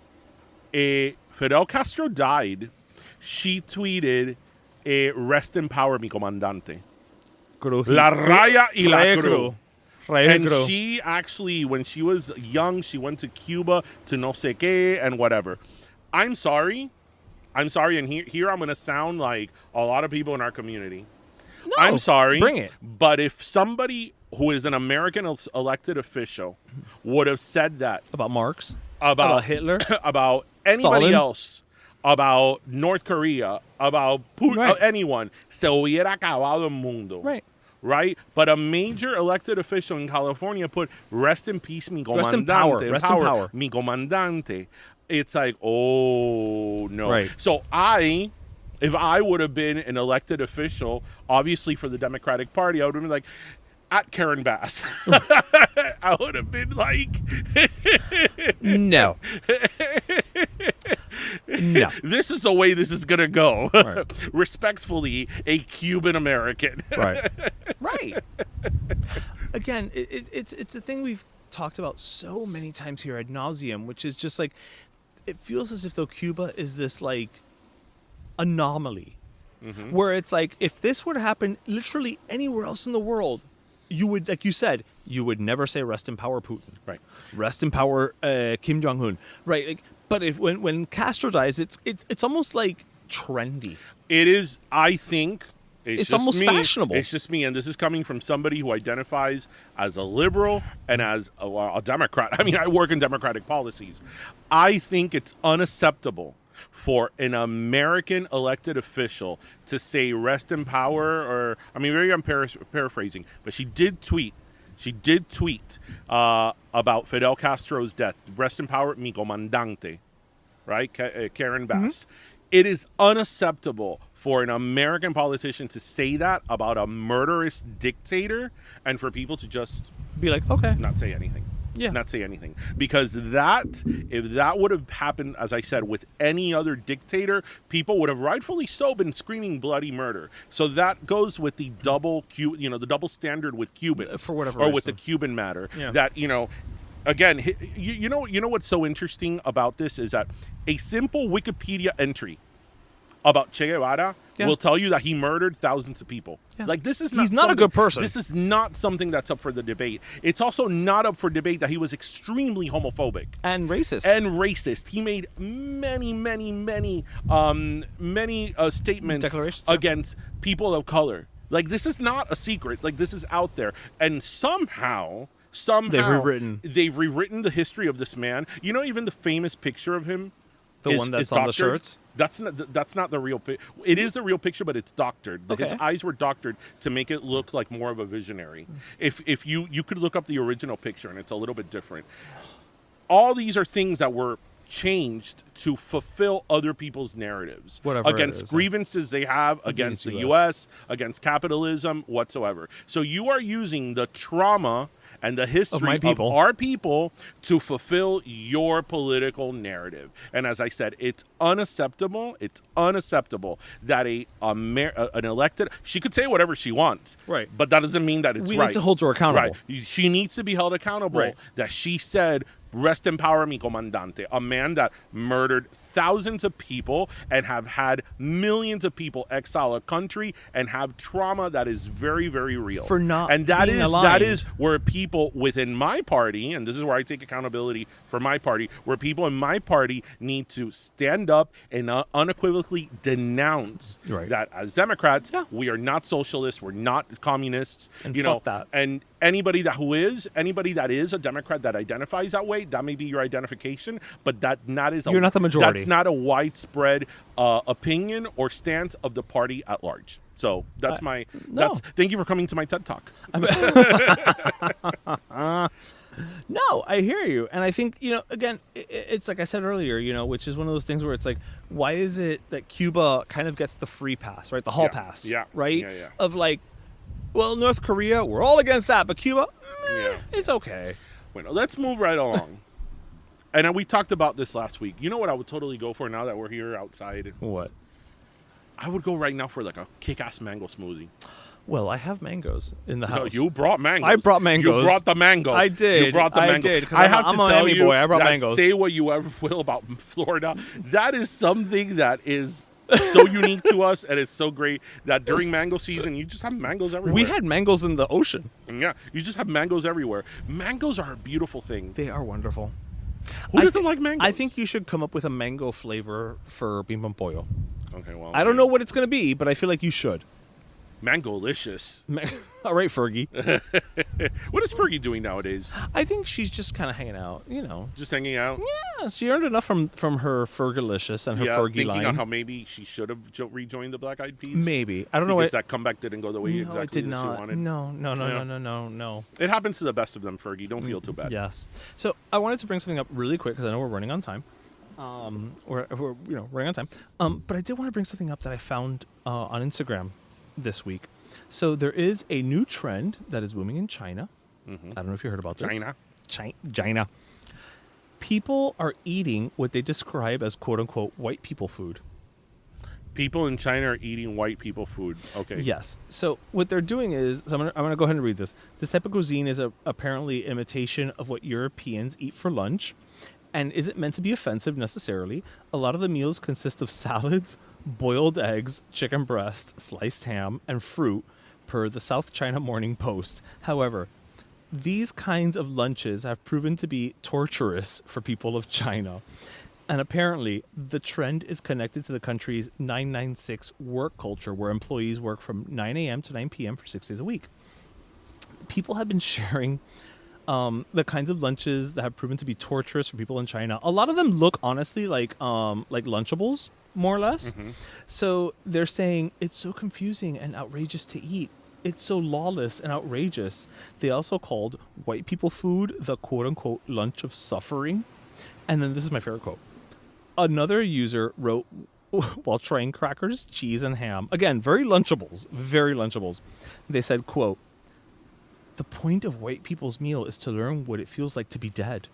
Fidel Castro died, she tweeted, "Rest in power, mi comandante." La raya y la cruz. And she actually, when she was young, she went to Cuba to no sé qué and whatever. I'm sorry, and here I'm going to sound like a lot of people in our community. No, I'm sorry. Bring it. But if somebody who is an American elected official would have said that about Marx, about Hitler, about anybody Stalin. else, about North Korea, about Putin, anyone, se hubiera acabado el mundo. Right? But a major elected official in California put rest in peace, mi comandante. Rest in power. Mi comandante. It's like, oh, no. Right. So if I would have been an elected official, obviously for the Democratic Party, I would have been like, at Karen Bass. I would have been like... No. No. This is the way this is going to go. Right. Respectfully, a Cuban American. Right. Again, it's a thing we've talked about so many times here ad nauseum, which is just like, it feels as if though Cuba is this like anomaly where it's like, if this were to happen literally anywhere else in the world, you would, like you said, you would never say rest in power Putin. Right. Rest in power Kim Jong-un. Right. Like, but when Castro dies, it's almost like trendy. It is, I think. It's almost fashionable. It's just me, and this is coming from somebody who identifies as a liberal and as a Democrat. I mean, I work in democratic policies. I think it's unacceptable for an American elected official to say rest in power, or, I mean, maybe I'm paraphrasing, but she did tweet about Fidel Castro's death. Rest in power, mi comandante, right? Karen Bass. It is unacceptable for an American politician to say that about a murderous dictator and for people to just be like, okay, not say anything. Yeah. Not say anything. Because if that would have happened, as I said, with any other dictator, people would have rightfully so been screaming bloody murder. So that goes with the double standard with Cubans. For whatever Or reason. with the Cuban matter. Yeah. That, again, you know what's so interesting about this is that a simple Wikipedia entry about Che Guevara will tell you that he murdered thousands of people. Yeah. Like, this is not He's not a good person. This is not something that's up for the debate. It's also not up for debate that he was extremely homophobic. And racist. He made many statements Declarations, against people of color. Like, this is not a secret. Like, this is out there. And somehow they've rewritten the history of this man. Even the famous picture of him, the one that's on the shirts? That's not the real picture. It is the real picture, but it's doctored. Okay. His eyes were doctored to make it look like more of a visionary. If you could look up the original picture, and it's a little bit different. All these are things that were changed to fulfill other people's narratives. Whatever against grievances they have against the U.S., against capitalism, whatsoever. So you are using the trauma and the history of our people to fulfill your political narrative. And as I said, it's unacceptable. It's unacceptable that an elected, she could say whatever she wants, right? But that doesn't mean that it's right. We need to hold her accountable. Right. She needs to be held accountable that she said Rest in power, mi comandante. A man that murdered thousands of people and have had millions of people exile a country and have trauma that is very, very real. For not and that being is aligned. that is where people within my party, and this is where I take accountability for my party, where people in my party need to stand up and unequivocally denounce that as Democrats, we are not socialists, we're not communists, and you fuck know, that. and anybody that is a Democrat that identifies that way, that may be your identification, but you're not the majority. That's not a widespread opinion or stance of the party at large. So that's thank you for coming to my TED Talk. No, I hear you. And I think, again, it's like I said earlier, which is one of those things where it's like, why is it that Cuba kind of gets the free pass, right? The hall pass, right? Yeah. Of like, well, North Korea, we're all against that, but Cuba, it's okay. Well, let's move right along. And we talked about this last week. You know what I would totally go for now that we're here outside? What? I would go right now for like a kick-ass mango smoothie. Well, I have mangoes in the house. No, you brought mangoes. I brought mangoes. You brought the mango. I did. You brought the mango. I did. I'm a Miami boy. I brought that mangoes. Say what you ever will about Florida. That is something that is so unique to us, and it's so great that during mango season, you just have mangoes everywhere. We had mangoes in the ocean. Yeah, you just have mangoes everywhere. Mangoes are a beautiful thing. They are wonderful. Who doesn't like mangoes? I think you should come up with a mango flavor for Bim Bam Pollo. Okay, well. I don't know what it's going to be, but I feel like you should. Mango-licious. All right, Fergie. What is Fergie doing nowadays? I think she's just kind of hanging out, Just hanging out? Yeah, she earned enough from her Fergalicious and her Fergie thinking line. on how maybe she should have rejoined the Black Eyed Peas. Maybe. I don't know. Because that comeback didn't go the way exactly it did as not. she wanted. No. It happens to the best of them, Fergie. Don't feel too bad. Yes. So I wanted to bring something up really quick because I know we're running on time. We're running on time. But I did want to bring something up that I found on Instagram this week. So there is a new trend that is booming in China. Mm-hmm. I don't know if you heard about this. China. People are eating what they describe as quote unquote white people food. People in China are eating white people food. Okay. Yes. So what they're doing is, I'm gonna go ahead and read this. This type of cuisine is apparently imitation of what Europeans eat for lunch, and isn't meant to be offensive necessarily. A lot of the meals consist of salads, boiled eggs, chicken breast, sliced ham, and fruit, per the South China Morning Post. However, these kinds of lunches have proven to be torturous for people of China. And apparently, the trend is connected to the country's 996 work culture, where employees work from 9 a.m. to 9 p.m. for 6 days a week. People have been sharing the kinds of lunches that have proven to be torturous for people in China. A lot of them look, honestly, like Lunchables, more or less. Mm-hmm. So they're saying it's so confusing and outrageous to eat. It's so lawless and outrageous. They also called white people food the quote-unquote lunch of suffering. And then this is my favorite quote. Another user wrote, while trying crackers, cheese, and ham. Again, very Lunchables. They said, quote, "The point of white people's meal is to learn what it feels like to be dead.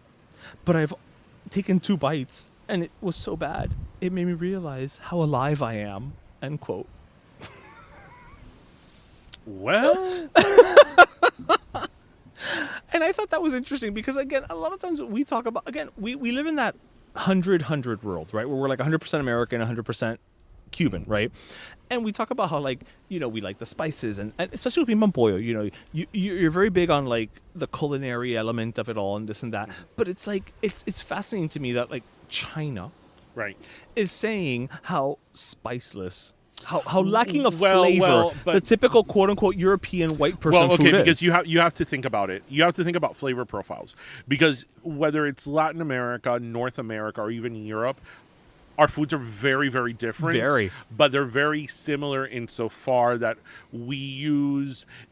But I've taken 2 bites, and it was so bad. It made me realize how alive I am." End quote. Well. And I thought that was interesting because, again, a lot of times we talk about, again, we live in that 100 world, right? Where we're like 100% American, 100% Cuban, right? And we talk about how, like, we like the spices, and especially with Bim Bam Pollo, you're very big on, like, the culinary element of it all and this and that. But it's like, it's fascinating to me that, like, China is saying how spiceless, how lacking of flavor the typical quote unquote European white person food is. Because you have to think about it. You have to think about flavor profiles, because whether it's Latin America, North America, or even Europe, our foods are very, very different. But they're very similar insofar that we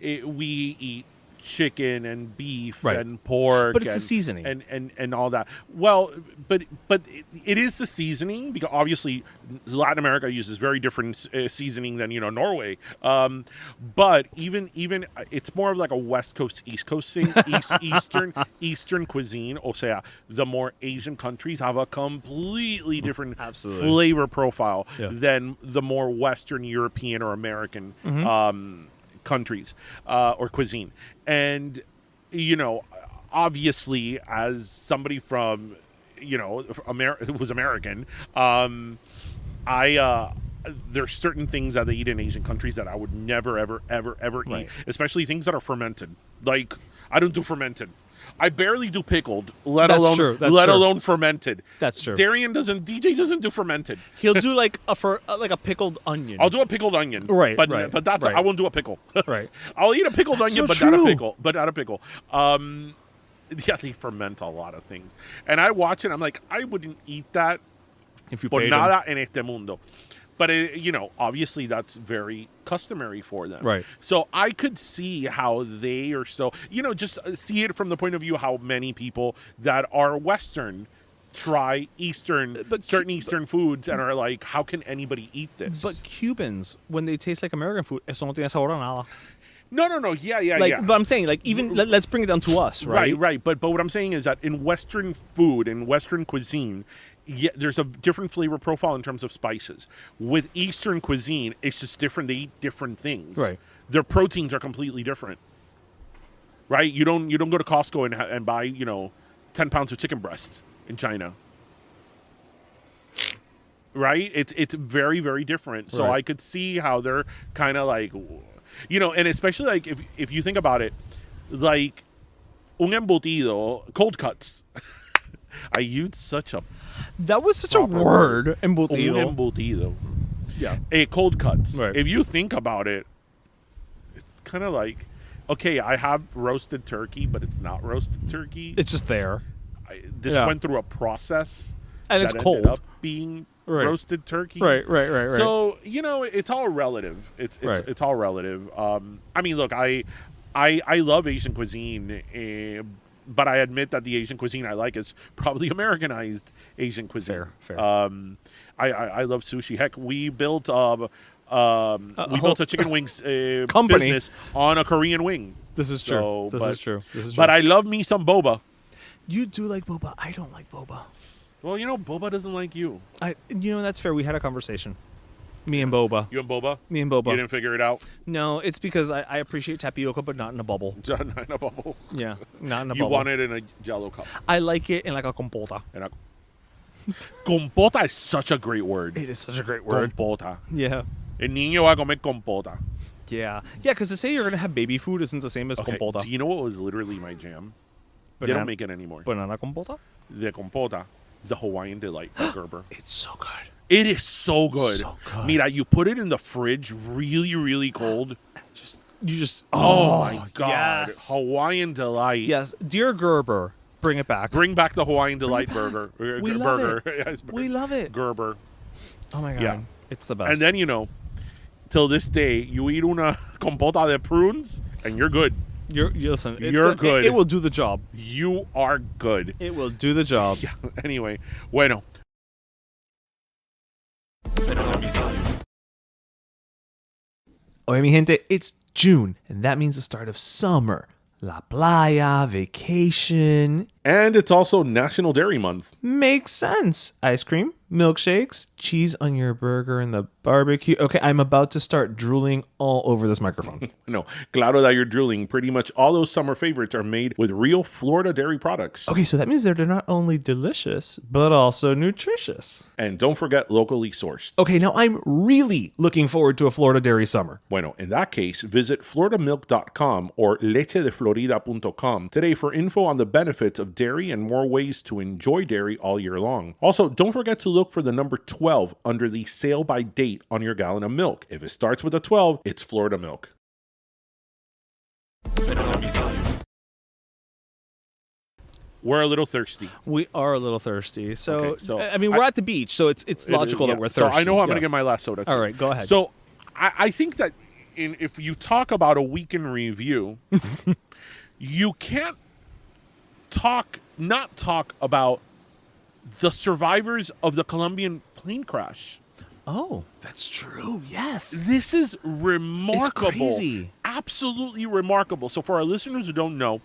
eat chicken and beef and pork, but it's a seasoning and all that. Well, but it is the seasoning, because obviously Latin America uses very different seasoning than Norway. But even it's more of like a West Coast East Coast thing. Eastern cuisine. O sea, the more Asian countries have a completely different flavor profile than the more Western European or American countries or cuisine. And obviously, as somebody from, who's American, there's certain things that they eat in Asian countries that I would never, ever, ever, ever eat, especially things that are fermented. Like, I don't do fermented. I barely do pickled, let alone fermented. That's true. DJ doesn't do fermented. He'll do like a pickled onion. I'll do a pickled onion. Right. But right. I won't do a pickle. Right. I'll eat a pickled onion, so not a pickle. But not a pickle. Yeah, they ferment a lot of things. And I watch it, I'm like, I wouldn't eat that if you por paid nada him. en este mundo. But, obviously that's very customary for them. Right. So I could see how they are so, just see it from the point of view how many people that are Western try certain Eastern foods and are like, how can anybody eat this? But Cubans, when they taste like American food, eso no tiene sabor a nada. No. Yeah. But I'm saying, like, even let's bring it down to us, right? Right. But what I'm saying is that in Western food, in Western cuisine, there's a different flavor profile in terms of spices. With Eastern cuisine, it's just different. They eat different things. Right. Their proteins are completely different. Right? You don't go to Costco and buy 10 pounds of chicken breast in China. Right? It's very, very different. So Right. I could see how they're kind of like, and especially like if you think about it, like un embutido, cold cuts. I used such a That was such a word, embutido. Un embutido. Yeah. A cold cuts. Right. If you think about it, it's kind of like, okay, I have roasted turkey, but it's not roasted turkey. It's just there. This went through a process. And it's that cold. ended up being roasted turkey. Right. So, it's all relative. It's all relative. I mean, look, I love Asian cuisine, but I admit that the Asian cuisine I like is probably Americanized Asian cuisine. Fair. I love sushi. Heck, we built a chicken wings company business on a Korean wing. This is true. This is true. But I love me some boba. You do like boba. I don't like boba. Well, boba doesn't like you. That's fair. We had a conversation. Me and boba. You and boba? Me and boba. You didn't figure it out? No, it's because I appreciate tapioca, but not in a bubble. Not in a bubble. Yeah, not in a You bubble. want it in a Jello cup. I like it in like a compota. Compota is such a great word. It is such a great word. Compota. Yeah. El niño va a comer compota. Yeah, because to say you're gonna have baby food isn't the same as Okay, compota. do you know what was literally my jam? They don't make it anymore. Banana compota. The compota, the Hawaiian Delight by Gerber. It's so good. It is so good. So good. Mira, you put it in the fridge really, really cold. You just Oh my God. yes. Hawaiian Delight. Yes, dear Gerber, bring it back. Bring back the Hawaiian Delight burger. We love burger. it. Yes, We love it. Gerber. Oh my God. Yeah. It's the best. And then, till this day, you eat una compota de prunes, and you're good. Listen, You're good. It will do the job. You are good. It will do the job. Yeah. Anyway, bueno. Oye, mi gente, it's June, and that means the start of summer. La playa, vacation. And it's also National Dairy Month. Makes sense. Ice cream, milkshakes, cheese on your burger, and the barbecue. Okay, I'm about to start drooling all over this microphone. No, claro that you're drooling. Pretty much all those summer favorites are made with real Florida dairy products. Okay, so that means they're not only delicious, but also nutritious. And don't forget locally sourced. Okay, now I'm really looking forward to a Florida dairy summer. Bueno, in that case, visit floridamilk.com or lechedeflorida.com today for info on the benefits of dairy and more ways to enjoy dairy all year long. Also, don't forget to look for the number 12 under the sale by date on your gallon of milk. If it starts with a 12, it's Florida milk. We're a little thirsty. We are a little thirsty. So, Okay, so I mean, we're at the beach, so it's logical that we're thirsty. So I know I'm going to Yes. get my last soda. Too. All right, go ahead. So I think that if you talk about a week in review, you can't not talk about the survivors of the Colombian plane crash. Oh, that's true. Yes. This is remarkable. It's crazy. Absolutely remarkable. So for our listeners who don't know,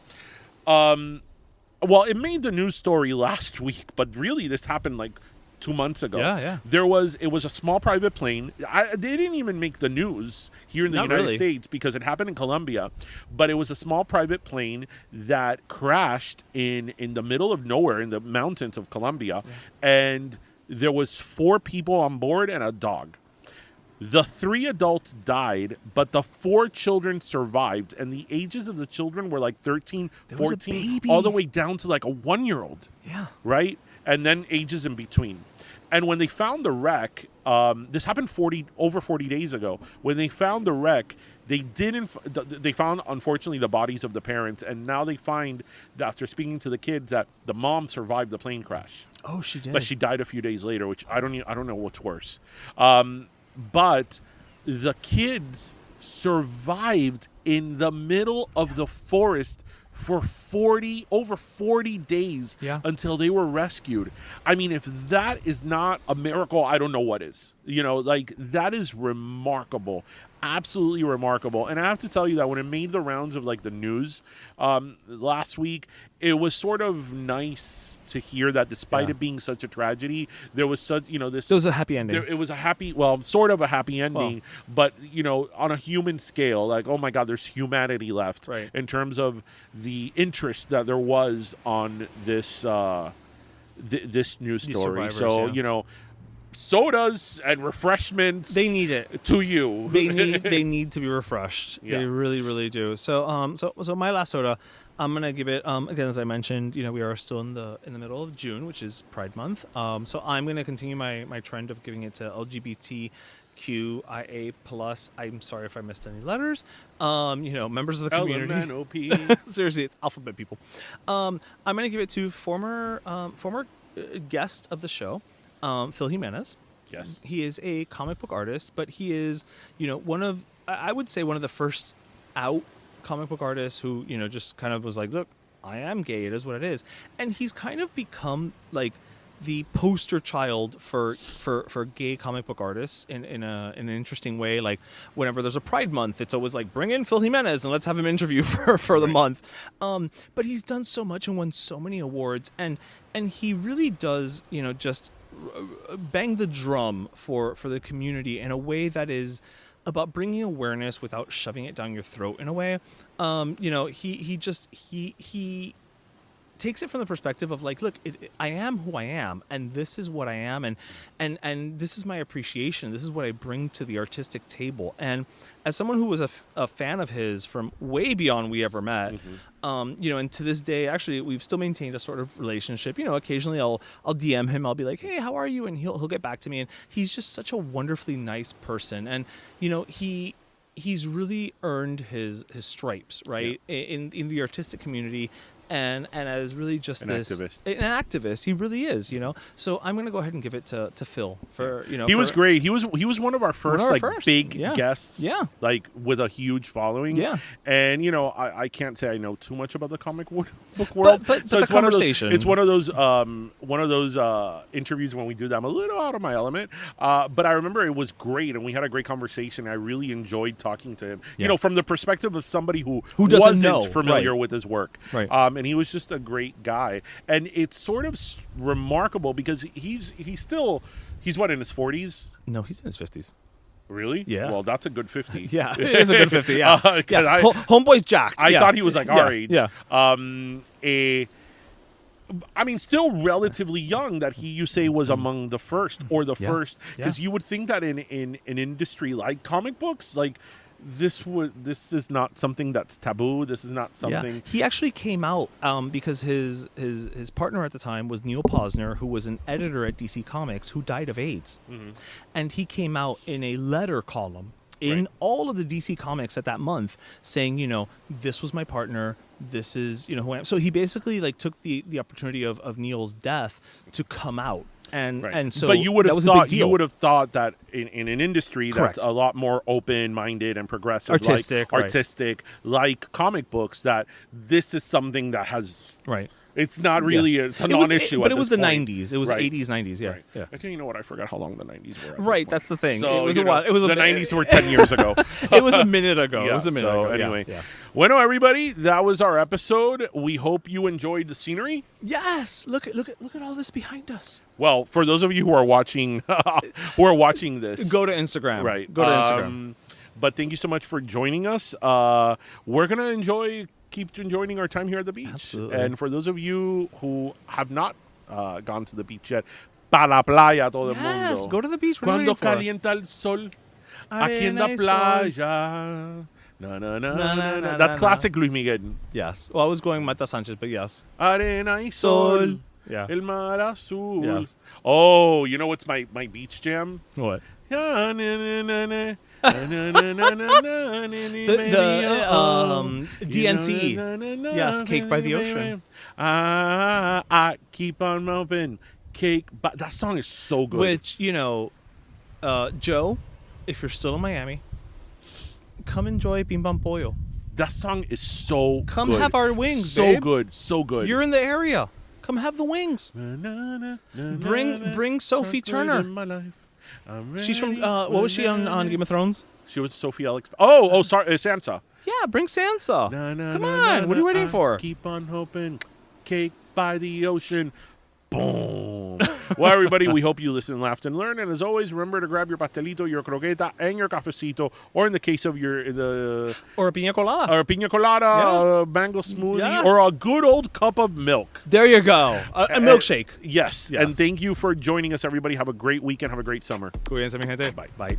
well, it made the news story last week, but really this happened like 2 months ago. Yeah. It was a small private plane. They didn't even make the news here in the United States because it happened in Colombia, but it was a small private plane that crashed in the middle of nowhere in the mountains of Colombia, and there was 4 people on board and a dog. The 3 adults died, but the 4 children survived, and the ages of the children were like 13, 14, all the way down to like a 1-year-old. Yeah. Right? And then ages in between. And when they found the wreck, this happened over 40 days ago. When they found the wreck, they found, unfortunately, the bodies of the parents, and now they find, after speaking to the kids, that the mom survived the plane crash. Oh, she did. But she died a few days later, which I don't know what's worse. But the kids survived in the middle of the forest for over 40 days until they were rescued. I mean, if that is not a miracle, I don't know what is. Like, that is remarkable. Absolutely remarkable. And I have to tell you that when it made the rounds of like the news last week, it was sort of nice to hear that despite it being such a tragedy, there was such, this... There was a happy ending. It was sort of a happy ending, but, on a human scale, like, oh my God, there's humanity left in terms of the interest that there was on this this news story. So, sodas and refreshments, they need it to you. They need to be refreshed. They really, really do. So so my last soda, I'm gonna give it again, as I mentioned, we are still in the middle of June, which is Pride Month. So I'm gonna continue my trend of giving it to LGBTQIA plus. I'm sorry if I missed any letters. Members of the community. LMNOP. Seriously, it's alphabet people. I'm gonna give it to former guest of the show, Phil Jimenez. Yes. He is a comic book artist, but he is, one of the first out comic book artists who, just kind of was like, look, I am gay. It is what it is. And he's kind of become like the poster child for gay comic book artists in an interesting way. Like, whenever there's a Pride Month, it's always like, bring in Phil Jimenez and let's have him interview for the month. But he's done so much and won so many awards, and he really does, just bang the drum for the community in a way that is about bringing awareness without shoving it down your throat in a way. He takes it from the perspective of like, look, I am who I am, and this is what I am, and this is my appreciation. This is what I bring to the artistic table. And as someone who was a fan of his from way beyond we ever met, and to this day, actually, we've still maintained a sort of relationship. Occasionally I'll DM him. I'll be like, hey, how are you? And he'll get back to me. And he's just such a wonderfully nice person. And he's really earned his stripes, right, in the artistic community. And as really just an activist. He really is, So I'm gonna go ahead and give it to Phil for He was great. He was one of our first big guests. Yeah. Like, with a huge following. Yeah. And I can't say I know too much about the comic book world. But so the conversation. It's one of those interviews when we do that, I'm a little out of my element. But I remember it was great, and we had a great conversation. I really enjoyed talking to him. From the perspective of somebody who wasn't familiar with his work. Right. And he was just a great guy. And it's sort of remarkable because he's what, in his 40s? No, he's in his 50s. Really? Yeah. Well, that's a good 50. Yeah, it is a good 50, yeah. Homeboy's jacked. I thought he was like our age. Yeah. Still relatively young that you say was among the first or the first. Because you would think that in an industry like comic books, like, this is not something that's taboo. This is not something. Yeah. He actually came out because his partner at the time was Neil Posner, who was an editor at DC Comics, who died of AIDS, and he came out in a letter column in all of the DC Comics at that month, saying, this was my partner. This is who I am. So he basically like took the opportunity of Neil's death to come out. And so, but you would have thought that in an industry that's a lot more open-minded and progressive, artistic, like comic books, that this is something that has It's not really. It's a non-issue. But it was the point. 90s. It was Right. 80s, 90s. Yeah. Right. Yeah. Okay, you know what? I forgot how long the 90s were. Right. That's the thing. So, It was a while. It was the a 90s were 10 years ago. It was a minute ago. Yeah, It was a minute so ago. anyway. Yeah. Bueno, everybody, that was our episode. We hope you enjoyed the scenery. Yes. Look at all this behind us. Well, for those of you who are watching this, Go to Instagram. right. Go to Instagram. But thank you so much for joining us. We're gonna keep enjoying our time here at the beach. Absolutely. And for those of you who have not gone to the beach yet, para la playa todo el Yes. mundo. Go to the beach. What are you Cuando waiting for? calienta el sol, aquí en Arena la y sol. playa. Na, na, na, Na, na, na, na, na. That's na. classic Luis Miguel. Yes. Well, I was going Mata Sanchez, but yes. Arena y sol. Sol. Yeah. El mar azul. Yes. Oh, you know what's my beach jam? What? Na, na, na, na, na. DNC. Yes, Cake by the Ocean. I keep on moving. Cake by... That song is so good. Which, Joe, if you're still in Miami, come enjoy Bim Bam Pollo. That song is so Come good. have our wings, So babe. good. So good. You're in the area. Come have the wings. Bring Sophie Turner. She's from, what was she on Game of Thrones? She was Sophie Alex. Oh, sorry. Sansa. Yeah, bring Sansa. Come on. What are you waiting for? Keep on hoping. Cake by the ocean. Boom. Well, everybody, we hope you listen, laughed, and learned. And as always, remember to grab your pastelito, your croqueta, and your cafecito, or in the case of Or a piña colada. or a piña colada, Yeah. a mango smoothie, Yes. or a good old cup of milk. There you go. A milkshake. Yes. Yes. And thank you for joining us, everybody. Have a great weekend. Have a great summer. Cuídense, mi gente. Bye. Bye.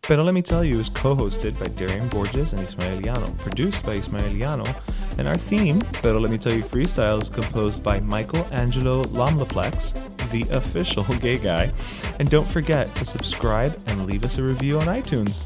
Pero Let Me Tell You is co-hosted by Darian Borges and Ismaeliano, produced by Ismaeliano, and our theme, Pero Let Me Tell You Freestyle, is composed by Michael Angelo Lomlaplex, the official gay guy. And don't forget to subscribe and leave us a review on iTunes.